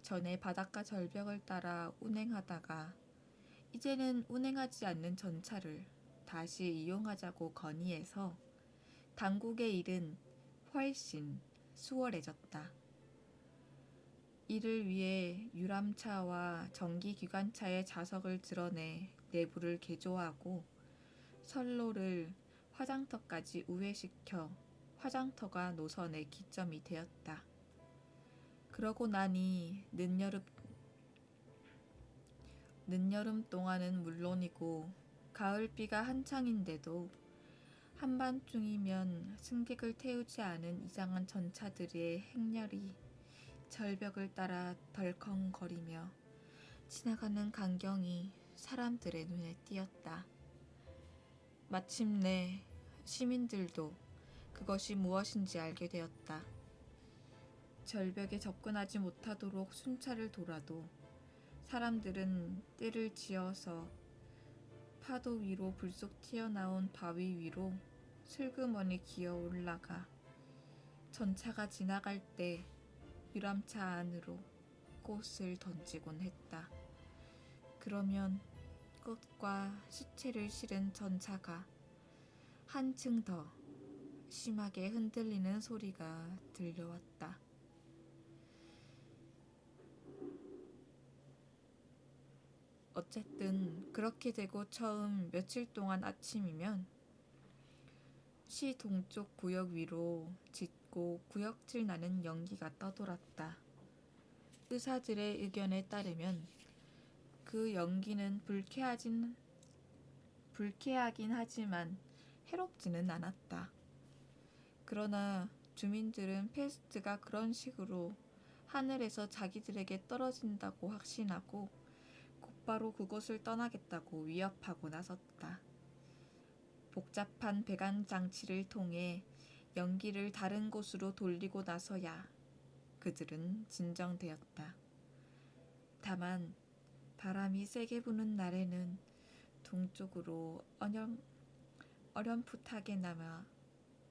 전에 바닷가 절벽을 따라 운행하다가 이제는 운행하지 않는 전차를 다시 이용하자고 건의해서 당국의 일은 훨씬 수월해졌다. 이를 위해 유람차와 전기기관차의 좌석을 드러내 내부를 개조하고 선로를 화장터까지 우회시켜 화장터가 노선의 기점이 되었다. 그러고 나니 늦여름 동안은 물론이고 가을비가 한창인데도 한밤중이면 승객을 태우지 않은 이상한 전차들의 행렬이 절벽을 따라 덜컹거리며 지나가는 광경이 사람들의 눈에 띄었다. 마침내 시민들도 그것이 무엇인지 알게 되었다. 절벽에 접근하지 못하도록 순찰을 돌아도 사람들은 떼를 지어서 파도 위로 불쑥 튀어나온 바위 위로 슬그머니 기어 올라가 전차가 지나갈 때 유람차 안으로 꽃을 던지곤 했다. 그러면 꽃과 시체를 실은 전차가 한층 더 심하게 흔들리는 소리가 들려왔다. 어쨌든 그렇게 되고 처음 며칠 동안 아침이면 시 동쪽 구역 위로 짙고 구역질 나는 연기가 떠돌았다. 의사들의 의견에 따르면 그 연기는 불쾌하긴 하지만 해롭지는 않았다. 그러나 주민들은 페스트가 그런 식으로 하늘에서 자기들에게 떨어진다고 확신하고 곧바로 그곳을 떠나겠다고 위협하고 나섰다. 복잡한 배관 장치를 통해 연기를 다른 곳으로 돌리고 나서야 그들은 진정되었다. 다만 바람이 세게 부는 날에는 동쪽으로 어렴풋하게나마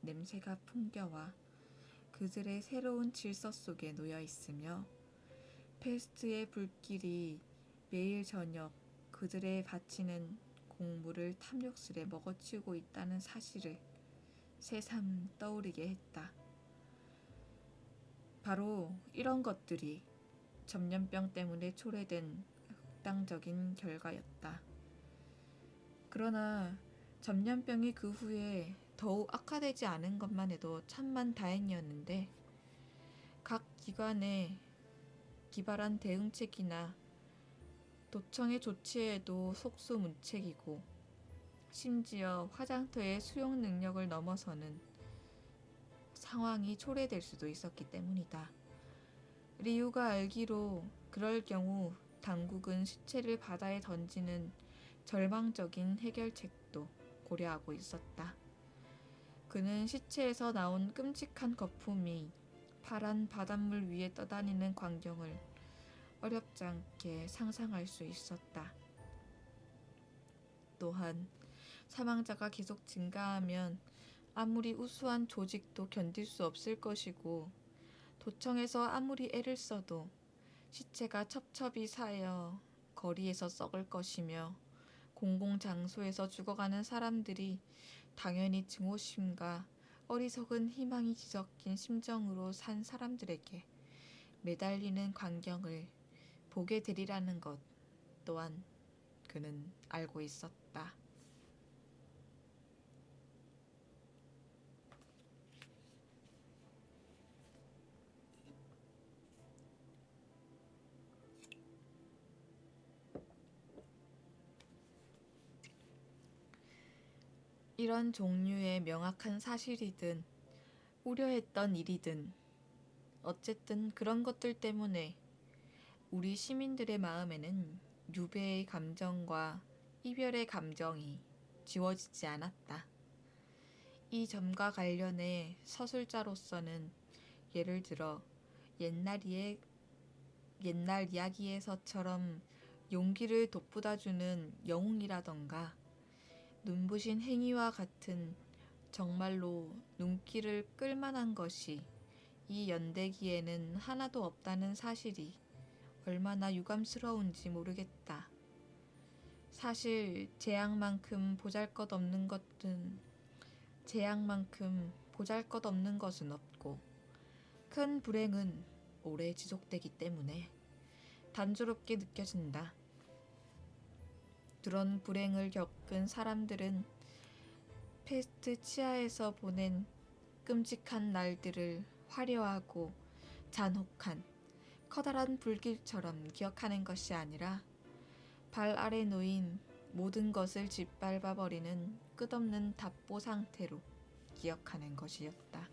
냄새가 풍겨와 그들의 새로운 질서 속에 놓여 있으며 페스트의 불길이 매일 저녁 그들의 바치는 곡물을 탐욕스레 먹어치우고 있다는 사실을 새삼 떠오르게 했다. 바로 이런 것들이 전염병 때문에 초래된 극단적인 결과였다. 그러나 전염병이 그 후에 더욱 악화되지 않은 것만 해도 참만 다행이었는데 각 기관의 기발한 대응책이나 도청의 조치에도 속수무책이고 심지어 화장터의 수용 능력을 넘어서는 상황이 초래될 수도 있었기 때문이다. 리우가 알기로 그럴 경우 당국은 시체를 바다에 던지는 절망적인 해결책도 고려하고 있었다. 그는 시체에서 나온 끔찍한 거품이 파란 바닷물 위에 떠다니는 광경을 어렵지 않게 상상할 수 있었다. 또한 사망자가 계속 증가하면 아무리 우수한 조직도 견딜 수 없을 것이고 도청에서 아무리 애를 써도 시체가 첩첩이 쌓여 거리에서 썩을 것이며 공공장소에서 죽어가는 사람들이 당연히 증오심과 어리석은 희망이 뒤섞인 심정으로 산 사람들에게 매달리는 광경을 보게 되리라는 것 또한 그는 알고 있었다. 이런 종류의 명확한 사실이든 우려했던 일이든 어쨌든 그런 것들 때문에 우리 시민들의 마음에는 유배의 감정과 이별의 감정이 지워지지 않았다. 이 점과 관련해 서술자로서는 예를 들어 옛날 이야기에서처럼 용기를 돋보다주는 영웅이라던가 눈부신 행위와 같은 정말로 눈길을 끌만한 것이 이 연대기에는 하나도 없다는 사실이 얼마나 유감스러운지 모르겠다. 사실 재앙만큼 보잘것없는 것은 없고 큰 불행은 오래 지속되기 때문에 단조롭게 느껴진다. 그런 불행을 겪은 사람들은 페스트 치하에서 보낸 끔찍한 날들을 화려하고 잔혹한 커다란 불길처럼 기억하는 것이 아니라 발 아래 놓인 모든 것을 짓밟아버리는 끝없는 답보 상태로 기억하는 것이었다.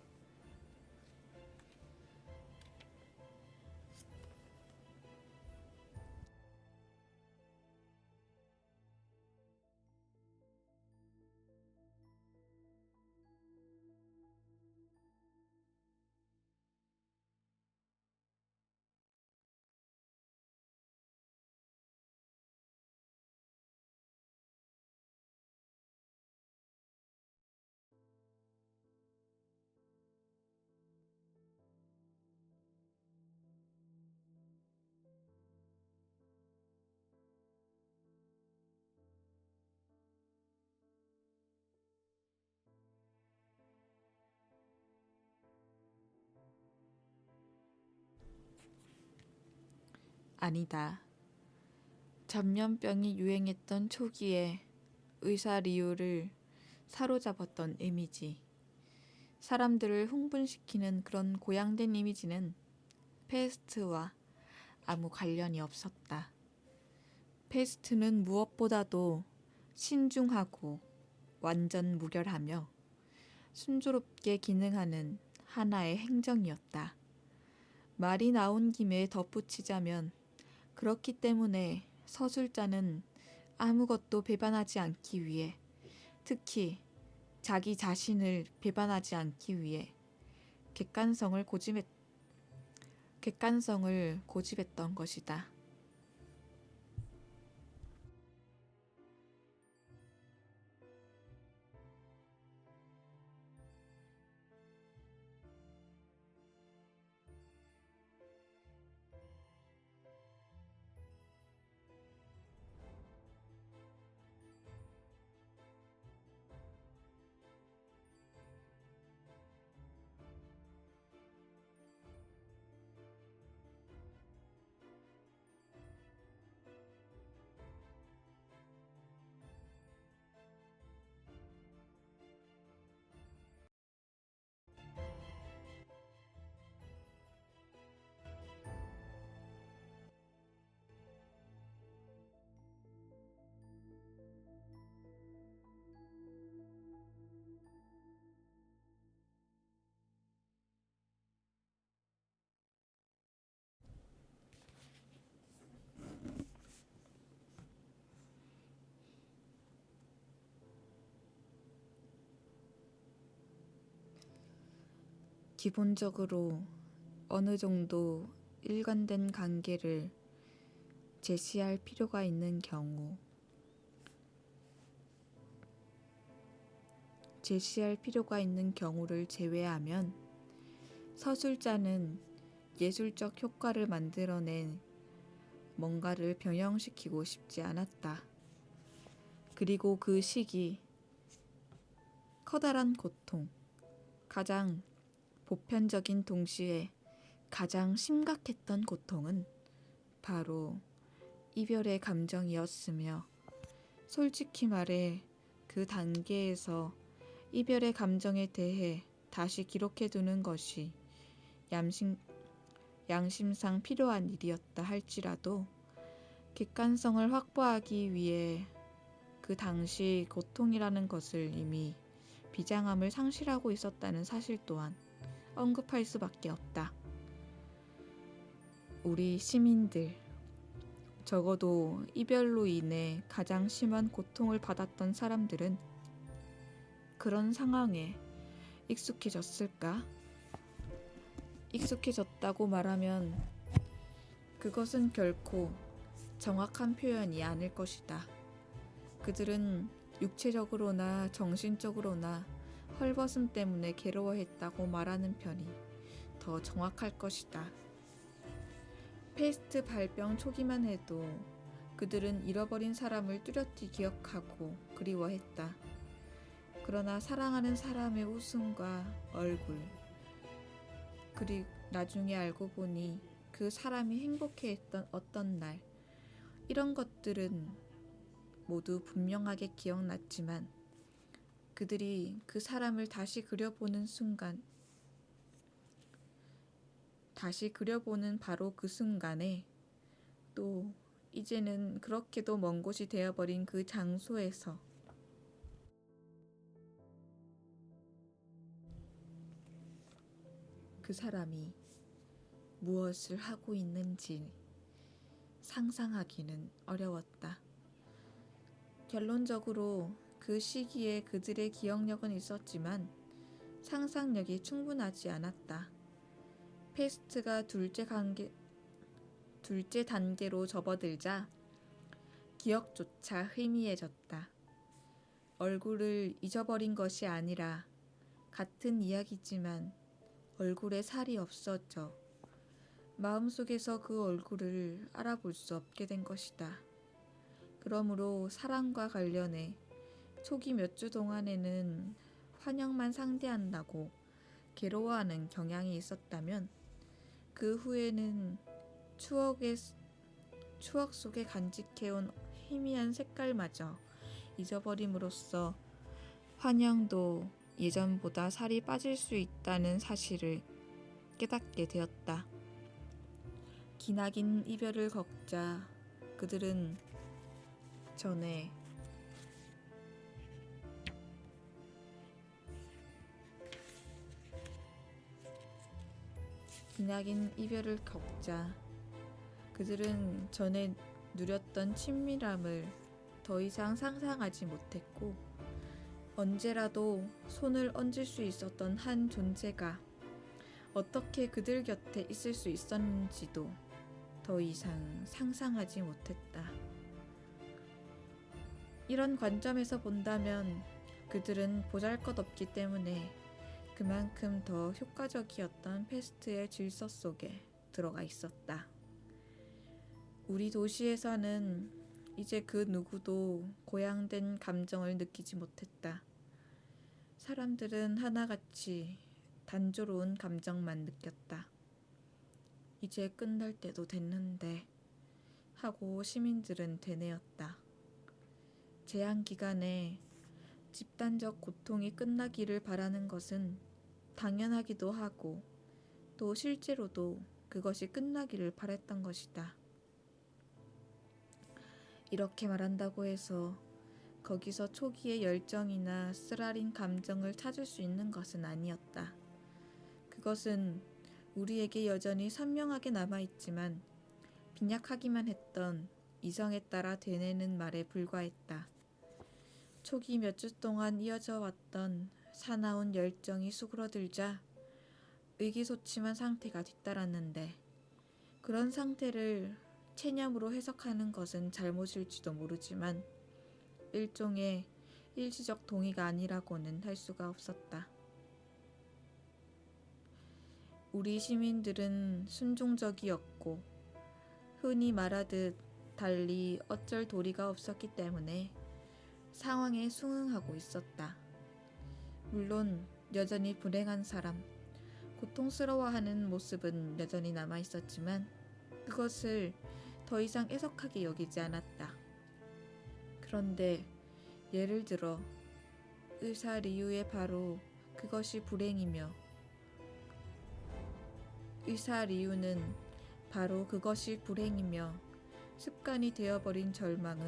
아니다. 전염병이 유행했던 초기에 의사 리우를 사로잡았던 이미지, 사람들을 흥분시키는 그런 고양된 이미지는 페스트와 아무 관련이 없었다. 페스트는 무엇보다도 신중하고 완전 무결하며 순조롭게 기능하는 하나의 행정이었다. 말이 나온 김에 덧붙이자면 그렇기 때문에 서술자는 아무것도 배반하지 않기 위해, 특히 자기 자신을 배반하지 않기 위해 객관성을 고집했던 것이다. 기본적으로 어느 정도 일관된 관계를 제시할 필요가 있는 경우를 제외하면 서술자는 예술적 효과를 만들어낸 뭔가를 변형시키고 싶지 않았다. 그리고 그 시기, 커다란 고통, 가장 보편적인 동시에 가장 심각했던 고통은 바로 이별의 감정이었으며, 솔직히 말해 그 단계에서 이별의 감정에 대해 다시 기록해두는 것이 양심상 필요한 일이었다 할지라도 객관성을 확보하기 위해 그 당시 고통이라는 것을 이미 비장함을 상실하고 있었다는 사실 또한 언급할 수밖에 없다. 우리 시민들, 적어도 이별로 인해 가장 심한 고통을 받았던 사람들은 그런 상황에 익숙해졌을까? 익숙해졌다고 말하면 그것은 결코 정확한 표현이 아닐 것이다. 그들은 육체적으로나 정신적으로나 헐벗음 때문에 괴로워했다고 말하는 편이 더 정확할 것이다. 페스트 발병 초기만 해도 그들은 잃어버린 사람을 뚜렷이 기억하고 그리워했다. 그러나 사랑하는 사람의 웃음과 얼굴, 그리고 나중에 알고 보니 그 사람이 행복해했던 어떤 날, 이런 것들은 모두 분명하게 기억났지만 그들이 그 사람을 다시 그려보는 순간, 다시 그려보는 바로 그 순간에 또 이제는 그렇게도 먼 곳이 되어버린 그 장소에서 그 사람이 무엇을 하고 있는지 상상하기는 어려웠다. 결론적으로 그 시기에 그들의 기억력은 있었지만 상상력이 충분하지 않았다. 페스트가 둘째 단계로 접어들자 기억조차 희미해졌다. 얼굴을 잊어버린 것이 아니라 같은 이야기지만 얼굴에 살이 없어져 마음속에서 그 얼굴을 알아볼 수 없게 된 것이다. 그러므로 사랑과 관련해 초기 몇 주 동안에는 환영만 상대한다고 괴로워하는 경향이 있었다면 그 후에는 추억 속에 간직해온 희미한 색깔마저 잊어버림으로써 환영도 예전보다 살이 빠질 수 있다는 사실을 깨닫게 되었다. 기나긴 이별을 겪자 그들은 전에 누렸던 친밀함을 더 이상 상상하지 못했고 언제라도 손을 얹을 수 있었던 한 존재가 어떻게 그들 곁에 있을 수 있었는지도 더 이상 상상하지 못했다. 이런 관점에서 본다면 그들은 보잘것없기 때문에 그만큼 더 효과적이었던 페스트의 질서 속에 들어가 있었다. 우리 도시에서는 이제 그 누구도 고양된 감정을 느끼지 못했다. 사람들은 하나같이 단조로운 감정만 느꼈다. 이제 끝날 때도 됐는데 하고 시민들은 되뇌었다. 제한 기간에 집단적 고통이 끝나기를 바라는 것은 당연하기도 하고 또 실제로도 그것이 끝나기를 바랬던 것이다. 이렇게 말한다고 해서 거기서 초기의 열정이나 쓰라린 감정을 찾을 수 있는 것은 아니었다. 그것은 우리에게 여전히 선명하게 남아있지만 빈약하기만 했던 이성에 따라 되뇌는 말에 불과했다. 초기 몇 주 동안 이어져 왔던 사나운 열정이 수그러들자 의기소침한 상태가 뒤따랐는데 그런 상태를 체념으로 해석하는 것은 잘못일지도 모르지만 일종의 일시적 동의가 아니라고는 할 수가 없었다. 우리 시민들은 순종적이었고 흔히 말하듯 달리 어쩔 도리가 없었기 때문에 상황에 순응하고 있었다. 물론 여전히 불행한 사람, 고통스러워하는 모습은 여전히 남아있었지만 그것을 더 이상 애석하게 여기지 않았다. 그런데 예를 들어 의사 리유의 바로 그것이 불행이며 의사 리유는 바로 그것이 불행이며 습관이 되어버린 절망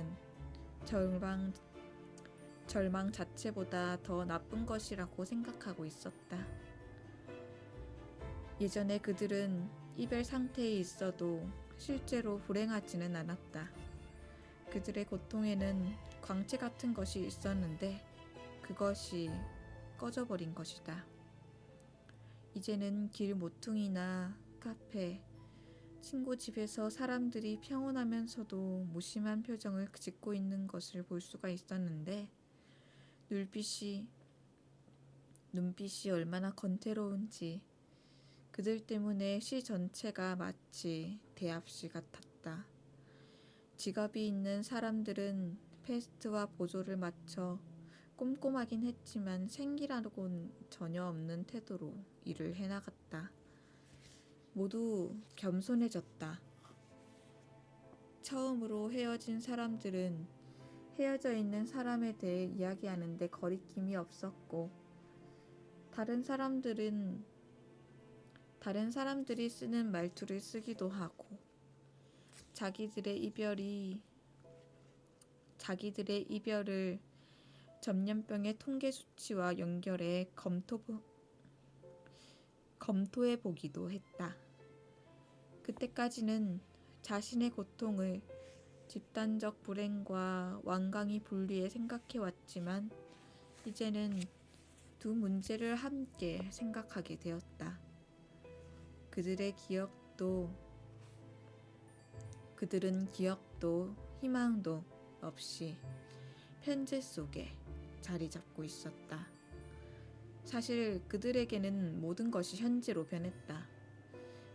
자체보다 더 나쁜 것이라고 생각하고 있었다. 예전에 그들은 이별 상태에 있어도 실제로 불행하지는 않았다. 그들의 고통에는 광채 같은 것이 있었는데 그것이 꺼져버린 것이다. 이제는 길 모퉁이나 카페, 친구 집에서 사람들이 평온하면서도 무심한 표정을 짓고 있는 것을 볼 수가 있었는데 눈빛이 얼마나 건태로운지 그들 때문에 시 전체가 마치 대합시 같았다. 직업이 있는 사람들은 페스트와 보조를 맞춰 꼼꼼하긴 했지만 생기라고는 전혀 없는 태도로 일을 해나갔다. 모두 겸손해졌다. 처음으로 헤어진 사람들은 헤어져 있는 사람에 대해 이야기하는데 거리낌이 없었고, 다른 사람들이 쓰는 말투를 쓰기도 하고, 자기들의 이별을 전염병의 통계 수치와 연결해 검토해 보기도 했다. 그때까지는 자신의 고통을 집단적 불행과 완강히 분리해 생각해 왔지만, 이제는 두 문제를 함께 생각하게 되었다. 그들은 기억도 희망도 없이 편재 속에 자리 잡고 있었다. 사실 그들에게는 모든 것이 현재로 변했다.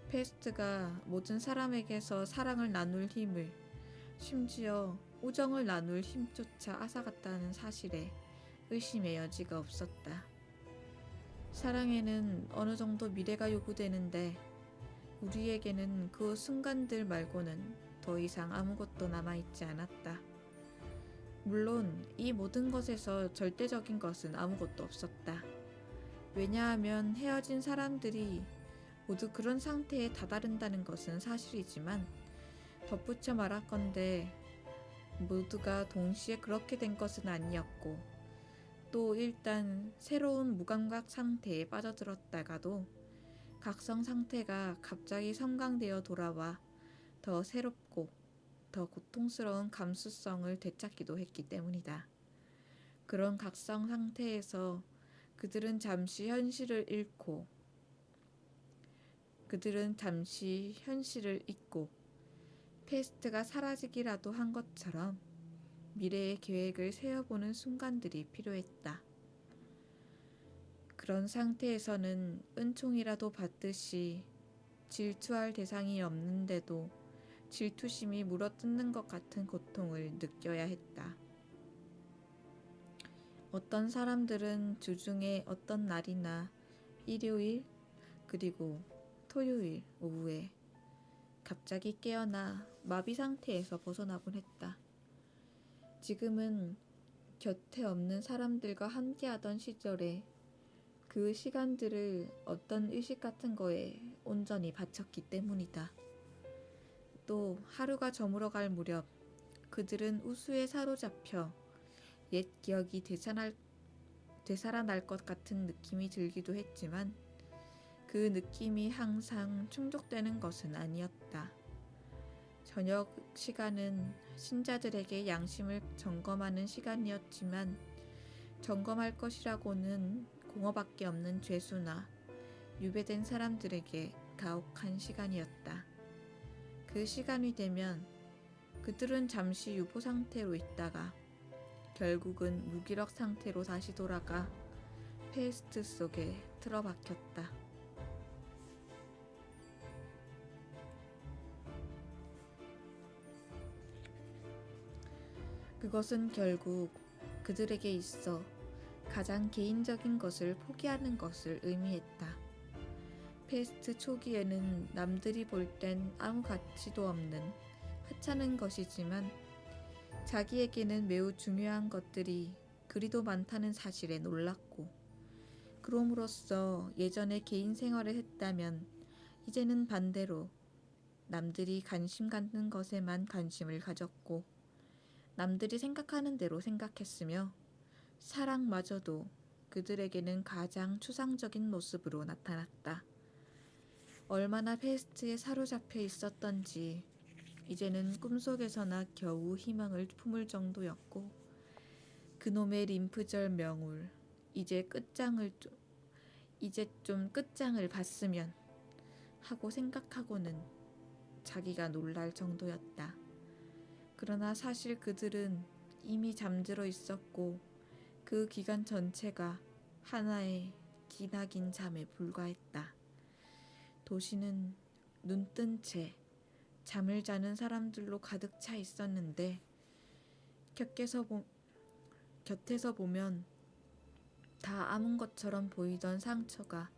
페스트가 모든 사람에게서 사랑을 나눌 힘을, 심지어 우정을 나눌 힘조차 앗아갔다는 사실에 의심의 여지가 없었다. 사랑에는 어느 정도 미래가 요구되는데, 우리에게는 그 순간들 말고는 더 이상 아무것도 남아있지 않았다. 물론 이 모든 것에서 절대적인 것은 아무것도 없었다. 왜냐하면 헤어진 사람들이 모두 그런 상태에 다다른다는 것은 사실이지만, 덧붙여 말할건대 모두가 동시에 그렇게 된 것은 아니었고, 또 일단 새로운 무감각 상태에 빠져들었다가도 각성 상태가 갑자기 성강되어 돌아와 더 새롭고 더 고통스러운 감수성을 되찾기도 했기 때문이다. 그런 각성 상태에서 그들은 잠시 현실을 잊고 페스트가 사라지기라도 한 것처럼 미래의 계획을 세워보는 순간들이 필요했다. 그런 상태에서는 은총이라도 받듯이 질투할 대상이 없는데도 질투심이 물어뜯는 것 같은 고통을 느껴야 했다. 어떤 사람들은 주중에 어떤 날이나 일요일 그리고 토요일 오후에 갑자기 깨어나 마비 상태에서 벗어나곤 했다. 지금은 곁에 없는 사람들과 함께하던 시절에 그 시간들을 어떤 의식 같은 거에 온전히 바쳤기 때문이다. 또 하루가 저물어갈 무렵 그들은 우수에 사로잡혀 옛 기억이 되살아날 것 같은 느낌이 들기도 했지만, 그 느낌이 항상 충족되는 것은 아니었다. 저녁 시간은 신자들에게 양심을 점검하는 시간이었지만, 점검할 것이라고는 공허밖에 없는 죄수나 유배된 사람들에게 가혹한 시간이었다. 그 시간이 되면 그들은 잠시 유보 상태로 있다가 결국은 무기력 상태로 다시 돌아가 페스트 속에 틀어박혔다. 그것은 결국 그들에게 있어 가장 개인적인 것을 포기하는 것을 의미했다. 페스트 초기에는 남들이 볼 땐 아무 가치도 없는 하찮은 것이지만, 자기에게는 매우 중요한 것들이 그리도 많다는 사실에 놀랐고, 그럼으로써 예전에 개인 생활을 했다면 이제는 반대로 남들이 관심 갖는 것에만 관심을 가졌고, 남들이 생각하는 대로 생각했으며, 사랑마저도 그들에게는 가장 추상적인 모습으로 나타났다. 얼마나 페스트에 사로잡혀 있었던지 이제는 꿈속에서나 겨우 희망을 품을 정도였고, 그놈의 림프절 명울, 이제 좀 끝장을 봤으면 하고 생각하고는 자기가 놀랄 정도였다. 그러나 사실 그들은 이미 잠들어 있었고, 그 기간 전체가 하나의 기나긴 잠에 불과했다. 도시는 눈뜬 채 잠을 자는 사람들로 가득 차 있었는데, 곁에서 보면 다 아문 것처럼 보이던 상처가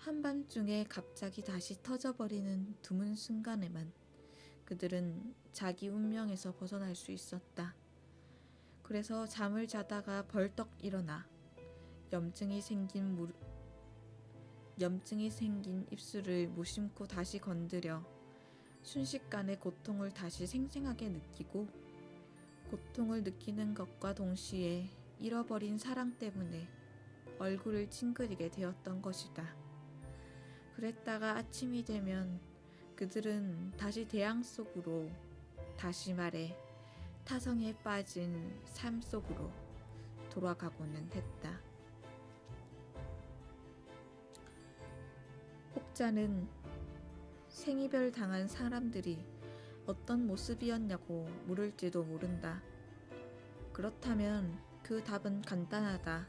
한밤중에 갑자기 다시 터져버리는 드문 순간에만 그들은 자기 운명에서 벗어날 수 있었다. 그래서 잠을 자다가 벌떡 일어나 염증이 생긴 입술을 무심코 다시 건드려 순식간에 고통을 다시 생생하게 느끼고, 고통을 느끼는 것과 동시에 잃어버린 사랑 때문에 얼굴을 찡그리게 되었던 것이다. 그랬다가 아침이 되면 그들은 다시 대양 속으로, 다시 말해 타성에 빠진 삶 속으로 돌아가고는 했다. 혹자는 생이별 당한 사람들이 어떤 모습이었냐고 물을지도 모른다. 그렇다면 그 답은 간단하다.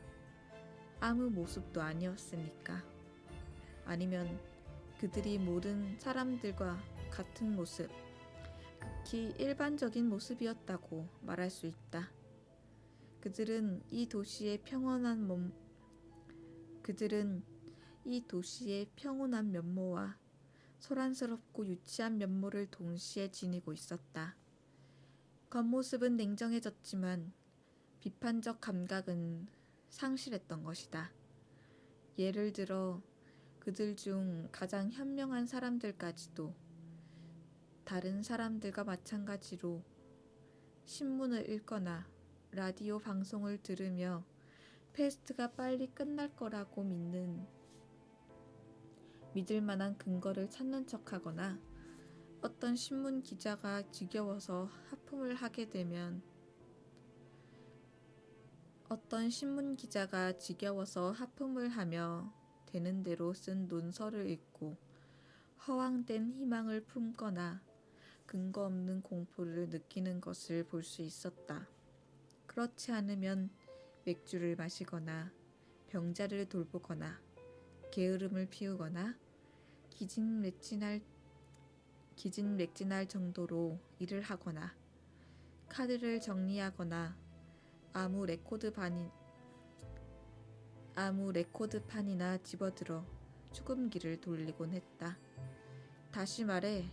아무 모습도 아니었으니까. 아니면 그들이 모든 사람들과 같은 모습, 극히 일반적인 모습이었다고 말할 수 있다. 그들은 이 도시의 평온한 면모와 소란스럽고 유치한 면모를 동시에 지니고 있었다. 겉모습은 냉정해졌지만 비판적 감각은 상실했던 것이다. 예를 들어 그들 중 가장 현명한 사람들까지도 다른 사람들과 마찬가지로 신문을 읽거나 라디오 방송을 들으며 페스트가 빨리 끝날 거라고 믿을 만한 근거를 찾는 척하거나, 어떤 신문 기자가 지겨워서 하품을 하며 되는 대로 쓴 논설을 읽고 허황된 희망을 품거나 근거 없는 공포를 느끼는 것을 볼 수 있었다. 그렇지 않으면 맥주를 마시거나 병자를 돌보거나 게으름을 피우거나 기진맥진할 정도로 일을 하거나 카드를 정리하거나 아무 레코드판이나 집어들어 축음기를 돌리곤 했다. 다시 말해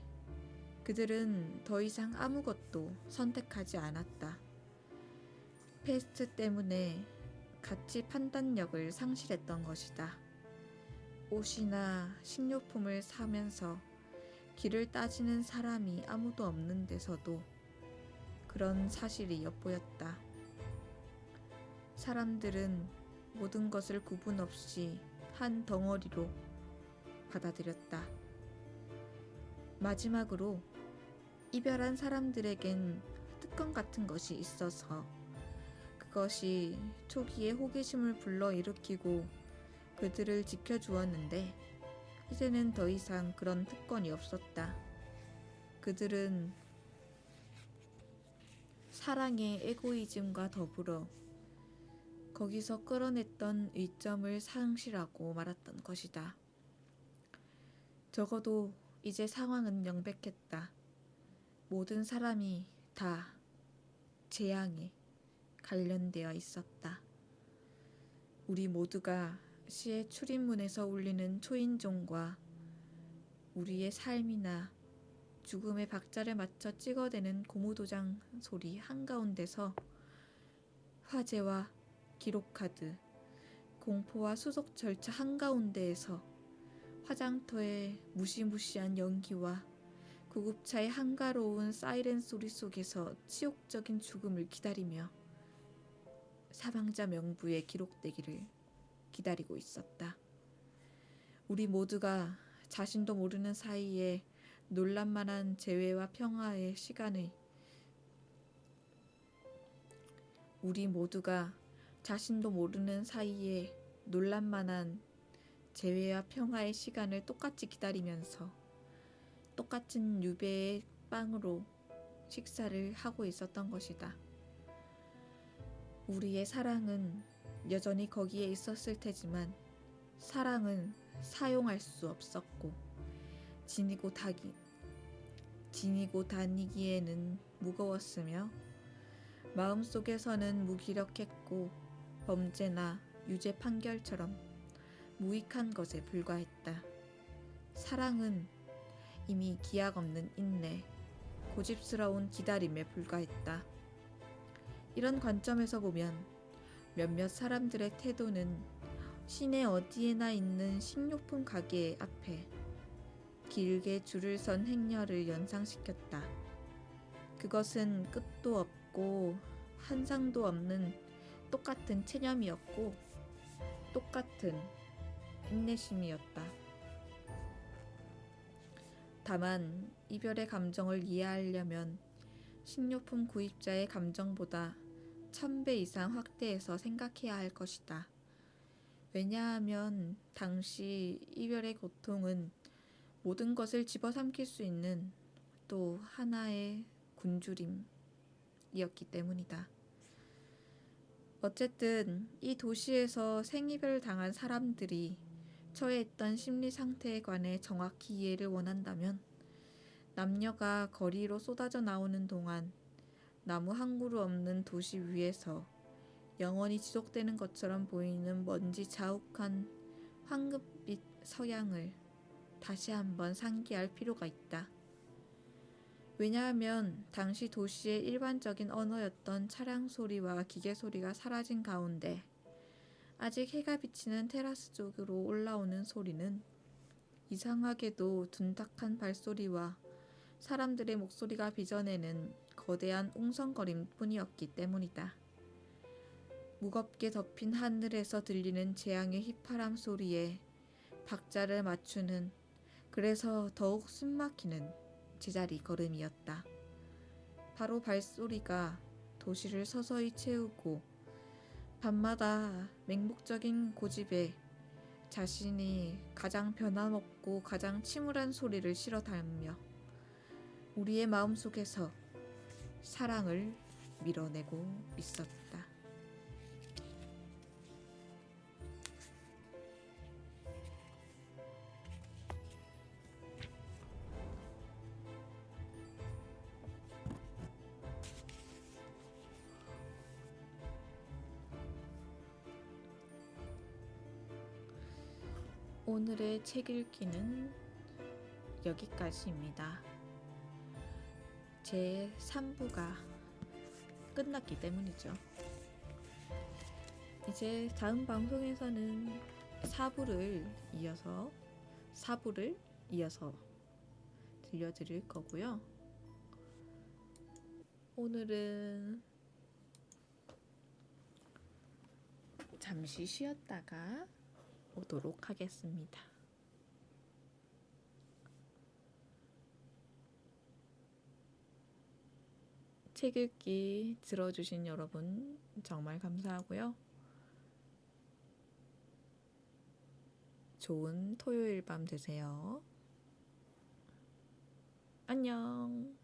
그들은 더 이상 아무것도 선택하지 않았다. 페스트 때문에 가치 판단력을 상실했던 것이다. 옷이나 식료품을 사면서 길을 따지는 사람이 아무도 없는 데서도 그런 사실이 엿보였다. 사람들은 모든 것을 구분 없이 한 덩어리로 받아들였다. 마지막으로 이별한 사람들에겐 특권 같은 것이 있어서 그것이 초기에 호기심을 불러일으키고 그들을 지켜주었는데, 이제는 더 이상 그런 특권이 없었다. 그들은 사랑의 에고이즘과 더불어 거기서 끌어냈던 의점을 상실하고 말았던 것이다. 적어도 이제 상황은 명백했다. 모든 사람이 다 재앙에 관련되어 있었다. 우리 모두가 시의 출입문에서 울리는 초인종과 우리의 삶이나 죽음의 박자를 맞춰 찍어대는 고무도장 소리 한가운데서 화제와 기록카드, 공포와 수속 절차 한가운데에서 화장터의 무시무시한 연기와 구급차의 한가로운 사이렌 소리 속에서 치욕적인 죽음을 기다리며 사망자 명부에 기록되기를 기다리고 있었다. 우리 모두가 자신도 모르는 사이에 놀랄만한 재회와 평화의 시간을 똑같이 기다리면서 똑같은 유배의 빵으로 식사를 하고 있었던 것이다. 우리의 사랑은 여전히 거기에 있었을 테지만 사랑은 사용할 수 없었고 지니고 다니기에는 무거웠으며 마음속에서는 무기력했고 범죄나 유죄 판결처럼 무익한 것에 불과했다. 사랑은 이미 기약 없는 인내, 고집스러운 기다림에 불과했다. 이런 관점에서 보면 몇몇 사람들의 태도는 시내 어디에나 있는 식료품 가게 앞에 길게 줄을 선 행렬을 연상시켰다. 그것은 끝도 없고 한상도 없는 똑같은 체념이었고 똑같은 인내심이었다. 다만 이별의 감정을 이해하려면 식료품 구입자의 감정보다 1000배 이상 확대해서 생각해야 할 것이다. 왜냐하면 당시 이별의 고통은 모든 것을 집어삼킬 수 있는 또 하나의 굶주림이었기 때문이다. 어쨌든 이 도시에서 생이별을 당한 사람들이 처해있던 심리 상태에 관해 정확히 이해를 원한다면 남녀가 거리로 쏟아져 나오는 동안 나무 한 그루 없는 도시 위에서 영원히 지속되는 것처럼 보이는 먼지 자욱한 황금빛 서양을 다시 한번 상기할 필요가 있다. 왜냐하면 당시 도시의 일반적인 언어였던 차량 소리와 기계 소리가 사라진 가운데 아직 해가 비치는 테라스 쪽으로 올라오는 소리는 이상하게도 둔탁한 발소리와 사람들의 목소리가 빚어내는 거대한 웅성거림 뿐이었기 때문이다. 무겁게 덮인 하늘에서 들리는 재앙의 휘파람 소리에 박자를 맞추는, 그래서 더욱 숨막히는 제자리 걸음이었다. 바로 발소리가 도시를 서서히 채우고 밤마다 맹목적인 고집에 자신이 가장 변함없고 가장 침울한 소리를 실어 담으며 우리의 마음속에서 사랑을 밀어내고 있었다. 오늘의 책 읽기는 여기까지입니다. 제 3부가 끝났기 때문이죠. 이제 다음 방송에서는 4부를 이어서 들려드릴 거고요. 오늘은 잠시 쉬었다가 오도록 하겠습니다. 책 읽기 들어주신 여러분 정말 감사하고요. 좋은 토요일 밤 되세요. 안녕.